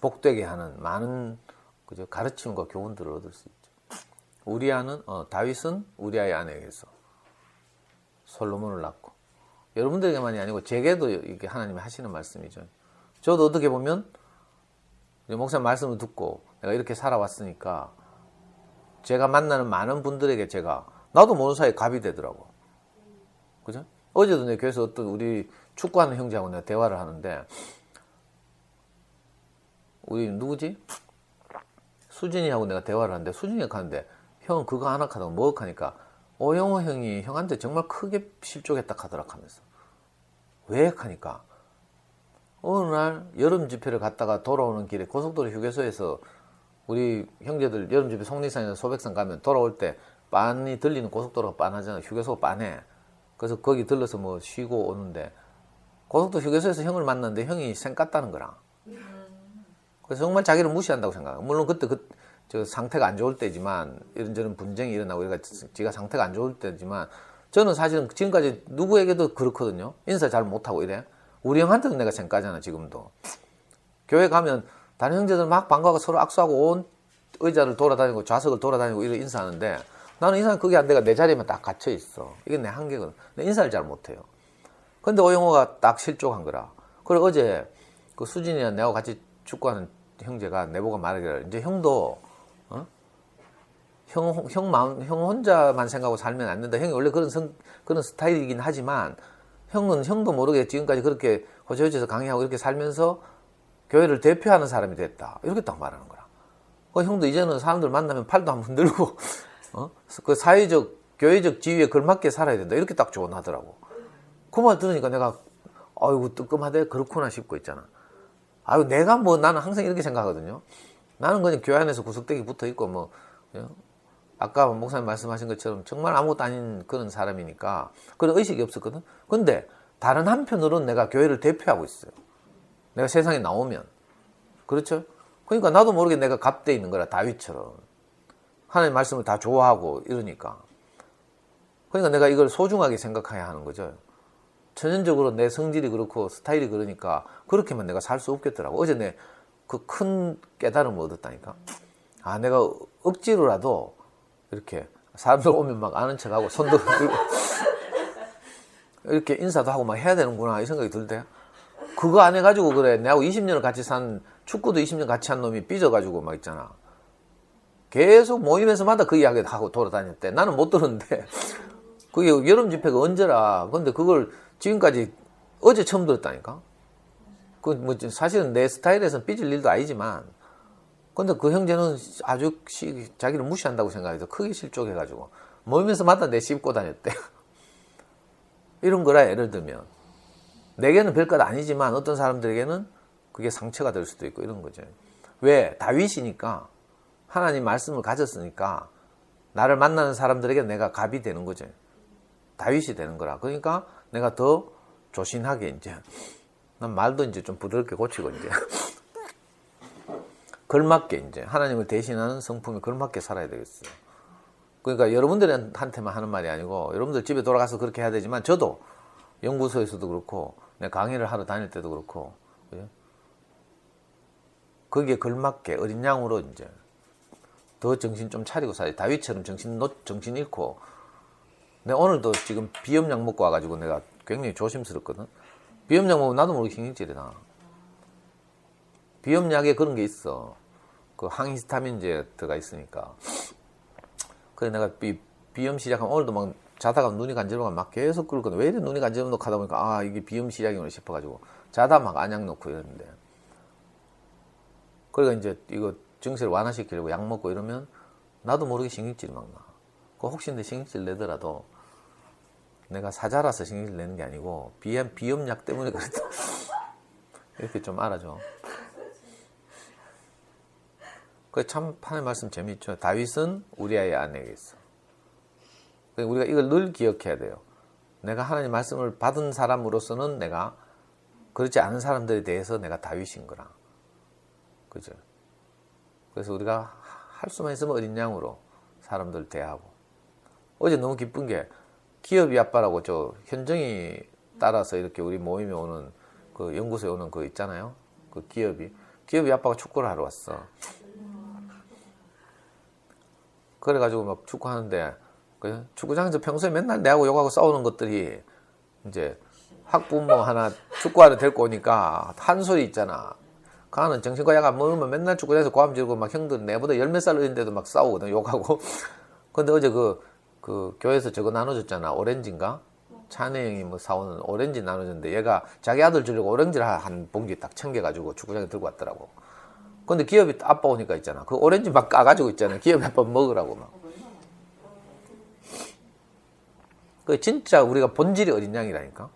복되게 하는 많은 그죠? 가르침과 교훈들을 얻을 수 있죠. 다윗은 우리아의 아내에게서 솔로몬을 낳고 여러분들에게만이 아니고 제게도 이게 하나님이 하시는 말씀이죠. 저도 어떻게 보면 목사님 말씀을 듣고 내가 이렇게 살아왔으니까 제가 만나는 많은 분들에게 나도 모르는 사이에 갑이 되더라고. 그죠? 어제도 내 교회에서 어떤 우리 축구하는 형제하고 내가 대화를 하는데, 우리 누구지? 수진이하고 내가 대화를 하는데, 수진이가 하는데, 형 그거 하나 하다가 뭐 하니까, 오영호 형이 형한테 정말 크게 실족했다 하더라 하면서. 왜 하니까, 어느 날 여름 집회를 갔다가 돌아오는 길에 고속도로 휴게소에서 우리 형제들 여름 집회 속리산에서 소백산 가면 돌아올 때 빤이 들리는 고속도로가 빤하잖아. 휴게소가 빤해. 그래서 거기 들러서 뭐 쉬고 오는데 고속도로 휴게소에서 형을 만났는데 형이 생 깠다는 거라. 그래서 정말 자기를 무시한다고 생각해. 물론 그때 저 상태가 안 좋을 때지만 이런저런 분쟁이 일어나고 그러니까 지가 상태가 안 좋을 때지만 저는 사실은 지금까지 누구에게도 그렇거든요. 인사 잘 못하고 이래. 우리 형한테도 내가 생 까잖아 지금도. 교회 가면 다른 형제들 막 반가워서 서로 악수하고 온 의자를 돌아다니고 좌석을 돌아다니고 이렇게 인사하는데 나는 인사는 그게 안 돼가 내 자리에만 딱 갇혀 있어. 이게 내 한계거든. 내 인사를 잘 못해요. 근데 오영호가 딱 실족한 거라. 그리고 어제 그 수진이랑 내하고 같이 축구하는 형제가 내보고 말하기를 이제 형도 형 혼자만 생각하고 살면 안 된다. 형이 원래 그런 스타일이긴 하지만 형은 형도 모르게 지금까지 그렇게 호주에서 강의하고 이렇게 살면서 교회를 대표하는 사람이 됐다. 이렇게 딱 말하는 거야. 그 형도 이제는 사람들 만나면 팔도 한번 흔들고, 그 사회적, 교회적 지위에 걸맞게 살아야 된다. 이렇게 딱 조언하더라고. 그 말 들으니까 내가, 아이고, 뜨끔하대. 그렇구나 싶고 있잖아. 아유, 내가 뭐, 나는 항상 이렇게 생각하거든요. 나는 그냥 교회 안에서 구석대기 붙어 있고, 뭐, 아까 목사님 말씀하신 것처럼 정말 아무것도 아닌 그런 사람이니까 그런 의식이 없었거든. 근데 다른 한편으로는 내가 교회를 대표하고 있어요. 내가 세상에 나오면. 그렇죠? 그러니까 나도 모르게 내가 갑돼 있는 거라, 다윗처럼. 하나님 말씀을 다 좋아하고 이러니까. 그러니까 내가 이걸 소중하게 생각해야 하는 거죠. 천연적으로 내 성질이 그렇고 스타일이 그러니까 그렇게만 내가 살 수 없겠더라고. 어제 내 그 큰 깨달음을 얻었다니까. 아, 내가 억지로라도 이렇게 사람들 오면 막 아는 척하고 손도 들고 이렇게 인사도 하고 막 해야 되는구나 이 생각이 들대. 그거 안 해가지고 그래. 내하고 20년을 같이 산 축구도 20년 같이 한 놈이 삐져가지고 막 있잖아. 계속 모임에서마다 그 이야기 하고 돌아다녔대. 나는 못 들었는데 그게 여름 집회가 언제라. 근데 그걸 지금까지 어제 처음 들었다니까. 그 뭐 사실은 내 스타일에서는 삐질 일도 아니지만 근데 그 형제는 아주 자기를 무시한다고 생각해서 크게 실족해가지고 모임에서마다 내 씹고 다녔대. 이런 거라. 예를 들면 내게는 별것 아니지만 어떤 사람들에게는 그게 상처가 될 수도 있고 이런 거죠. 왜? 다윗이니까 하나님 말씀을 가졌으니까 나를 만나는 사람들에게 내가 갑이 되는 거죠. 다윗이 되는 거라. 그러니까 내가 더 조신하게 이제 난 말도 이제 좀 부드럽게 고치고 이제 걸맞게 이제 하나님을 대신하는 성품에 걸맞게 살아야 되겠어요. 그러니까 여러분들한테만 하는 말이 아니고 여러분들 집에 돌아가서 그렇게 해야 되지만 저도 연구소에서도 그렇고 내 강의를 하러 다닐 때도 그렇고 거기에 걸맞게 어린 양으로 이제 더 정신 좀 차리고 살아야 돼. 다윗처럼 정신 잃고 내가 오늘도 지금 비염약 먹고 와가지고 내가 굉장히 조심스럽거든. 비염약 먹으면 나도 모르게 신경질이 나. 비염약에 그런 게 있어. 그 항히스타민제 들어가 있으니까. 그래서 내가 비염 시작하면 오늘도 막 자다가 눈이 간지러워 막 계속 끓거든. 왜 이래 눈이 간지러워 하다 보니까 아 이게 비염 시작이구나 싶어가지고 자다 막 안약 넣고 이러는데. 그러니까 이제 이거 증세를 완화시키려고 약 먹고 이러면 나도 모르게 신경질이 막 나. 그 혹시 내 신경질 내더라도 내가 사자라서 신경질 내는 게 아니고 비염약 때문에 그랬다. 이렇게 좀 알아줘. 참 하나님 말씀 재미있죠. 다윗은 우리아의 아내에게 있어. 우리가 이걸 늘 기억해야 돼요. 내가 하나님 말씀을 받은 사람으로서는 내가 그렇지 않은 사람들에 대해서 내가 다윗인 거라. 그죠? 그래서 우리가 할 수만 있으면 어린 양으로 사람들 대하고. 어제 너무 기쁜 게 기업이 아빠라고 저 현정이 따라서 이렇게 우리 모임에 오는 그 연구소에 오는 그 있잖아요. 그 기업이 아빠가 축구를 하러 왔어. 그래가지고 막 축구하는데 축구장에서 평소에 맨날 내하고 욕하고 싸우는 것들이 이제 학부모 하나 축구하러 데리고 오니까 한 소리 있잖아. 가는 정신과 약 안 먹으면 맨날 축구장에서 고함 지르고 막 형들 내보다 열몇 살 어린데도 막 싸우거든 욕하고. 근데 어제 그 교회에서 저거 나눠줬잖아. 오렌지인가? 찬혜 형이 뭐 사오는 오렌지 나눠줬는데 얘가 자기 아들 주려고 오렌지를 한 봉지 딱 챙겨가지고 축구장에 들고 왔더라고. 근데 기업이 아빠 오니까 있잖아. 그 오렌지 막 까가지고 있잖아. 기업이 아빠 먹으라고 막. 그 진짜 우리가 본질이 어린 양이라니까.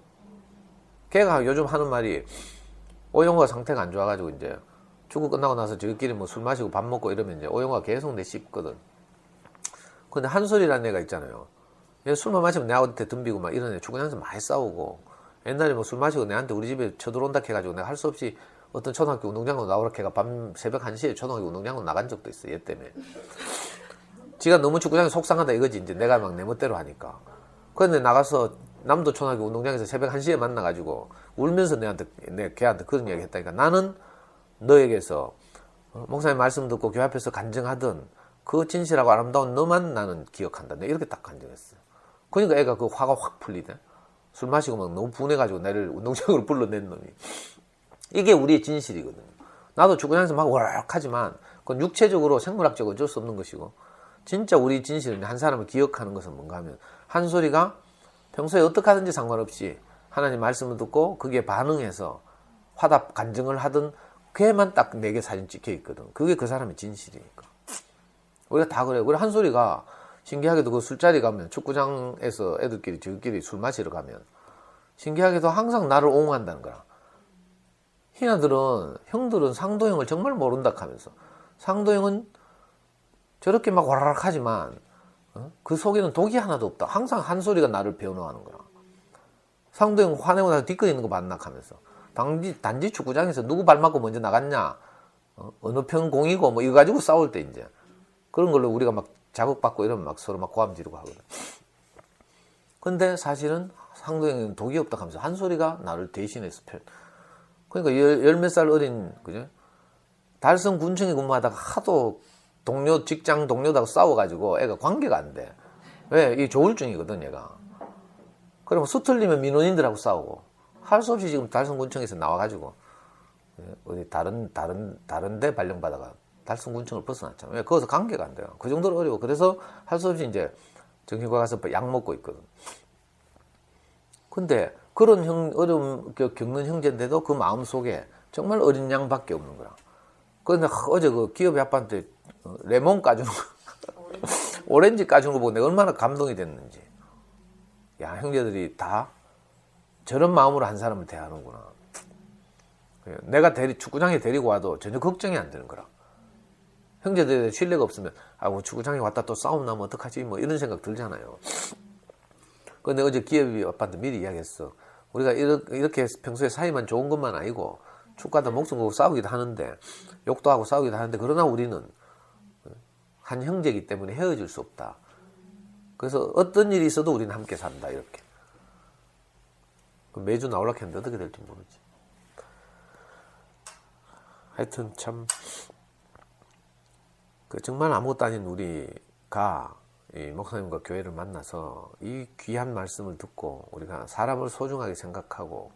걔가 요즘 하는 말이 오영호가 상태가 안 좋아가지고 이제 축구 끝나고 나서 저희끼리 뭐 술 마시고 밥 먹고 이러면 이제 오영호가 계속 내 씹거든. 근데 한솔이라는 애가 있잖아요. 얘 술만 마시면 내한테 덤비고 막 이런 애 축구장에서 많이 싸우고 옛날에 뭐 술 마시고 내한테 우리 집에 쳐들어온다 해가지고 내가 할 수 없이 어떤 초등학교 운동장으로 나오라 해가 밤 새벽 1시에 초등학교 운동장으로 나간 적도 있어. 얘 때문에. 지가 너무 축구장에 속상하다 이거지. 이제 내가 막 내 멋대로 하니까. 그런데 나가서 남도 초등학교 운동장에서 새벽 1시에 만나가지고 울면서 걔한테 그런 이야기 했다니까. 나는 너에게서 목사님 말씀 듣고 교회 앞에서 간증하던 그 진실하고 아름다운 너만 나는 기억한다. 내가 이렇게 딱 간증했어. 그러니까 애가 그 화가 확 풀리대. 술 마시고 막 너무 분해가지고 나를 운동장으로 불러낸 놈이. 이게 우리의 진실이거든. 나도 축구장에서 막 월락하지만 그건 육체적으로 생물학적으로 어쩔 수 없는 것이고 진짜 우리 진실은 한 사람을 기억하는 것은 뭔가 하면 한솔이가 평소에 어떻게 하든지 상관없이 하나님 말씀을 듣고 그게 반응해서 화답 간증을 하던 걔만 딱 내게 사진 찍혀 있거든. 그게 그 사람의 진실이니까. 우리가 다 그래요. 우리 한솔이가 신기하게도 그 술자리 가면 축구장에서 애들끼리 저희끼리 술 마시러 가면 신기하게도 항상 나를 옹호한다는 거야. 형들은 상도형을 정말 모른다 하면서 상도형은 저렇게 막 와라락 하지만 그 속에는 독이 하나도 없다. 항상 한솔이가 나를 변호하는 거야. 상도형 화내고 나서 뒷거리는 거 봤나 하면서 단지 축구장에서 누구 발 맞고 먼저 나갔냐 어느 편 공이고 뭐 이거 가지고 싸울 때 이제 그런 걸로 우리가 막 자극받고 이러면 막 서로 막 고함 지르고 하거든. 근데 사실은 상도형은 독이 없다 하면서 한솔이가 나를 대신해서 그러니까 열 몇 살 어린 그죠? 달성 군청에 근무하다가 하도 직장 동료하고 싸워가지고 애가 관계가 안 돼. 왜? 이게 조울증이거든 얘가. 그러면 수틀리면 민원인들하고 싸우고 할 수 없이 지금 달성군청에서 나와가지고 어디 다른 데 발령받아가 달성군청을 벗어났잖아. 왜? 거기서 관계가 안 돼요. 그 정도로 어려워. 그래서 할 수 없이 이제 정신과 가서 약 먹고 있거든. 근데 그런 어려움 겪는 형제인데도 그 마음 속에 정말 어린 양밖에 없는 거야. 그런데 어제 그 기업의 아빠한테 레몬 까주는 거, 오렌지 까주는 거 보고 내가 얼마나 감동이 됐는지. 야, 형제들이 다 저런 마음으로 한 사람을 대하는구나. 내가 축구장에 데리고 와도 전혀 걱정이 안 되는 거라. 형제들의 신뢰가 없으면 뭐 축구장에 왔다 또 싸움 나면 어떡하지 뭐 이런 생각 들잖아요. 근데 어제 기업이 아빠한테 미리 이야기했어. 우리가 이렇게 평소에 사이만 좋은 것만 아니고 축구하다 목숨 걸고 싸우기도 하는데 욕도 하고 싸우기도 하는데 그러나 우리는 한 형제이기 때문에 헤어질 수 없다. 그래서 어떤 일이 있어도 우리는 함께 산다 이렇게. 매주 나오려고 했는데 어떻게 될지 모르지. 하여튼 참 정말 아무것도 아닌 우리가 이 목사님과 교회를 만나서 이 귀한 말씀을 듣고 우리가 사람을 소중하게 생각하고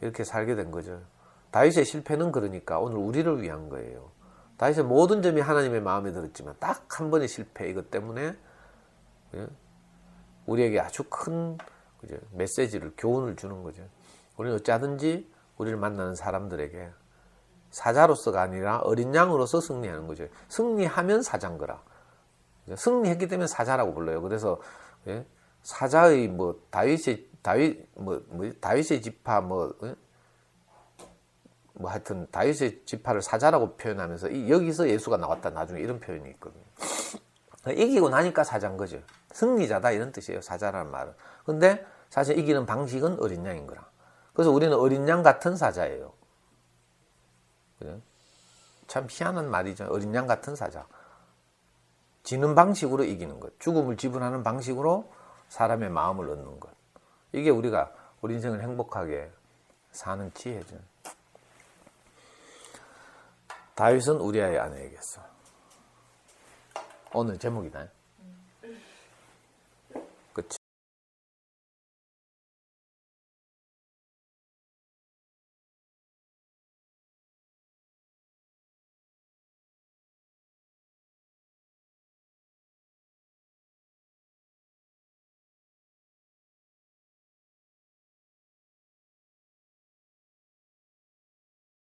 이렇게 살게 된 거죠. 다윗의 실패는 그러니까 오늘 우리를 위한 거예요. 다윗의 모든 점이 하나님의 마음에 들었지만 딱 한 번의 실패 이것 때문에 우리에게 아주 큰 메시지를 교훈을 주는 거죠. 우리는 어찌하든지 우리를 만나는 사람들에게 사자로서가 아니라 어린 양으로서 승리하는 거죠. 승리하면 사자인 거라. 승리했기 때문에 사자라고 불러요. 그래서 사자의 다윗의 지파 하여튼 다윗의 지파를 사자라고 표현하면서 여기서 예수가 나왔다 나중에 이런 표현이 있거든요. 이기고 나니까 사자인 거죠. 승리자다 이런 뜻이에요. 사자라는 말은. 근데 사실 이기는 방식은 어린 양인 거라. 그래서 우리는 어린 양 같은 사자예요. 그죠? 참 희한한 말이죠. 어린 양 같은 사자. 지는 방식으로 이기는 것. 죽음을 지불하는 방식으로 사람의 마음을 얻는 것. 이게 우리가 우리 인생을 행복하게 사는 지혜죠. 다윗은 우리아의 아내에게서. 오늘 제목이다.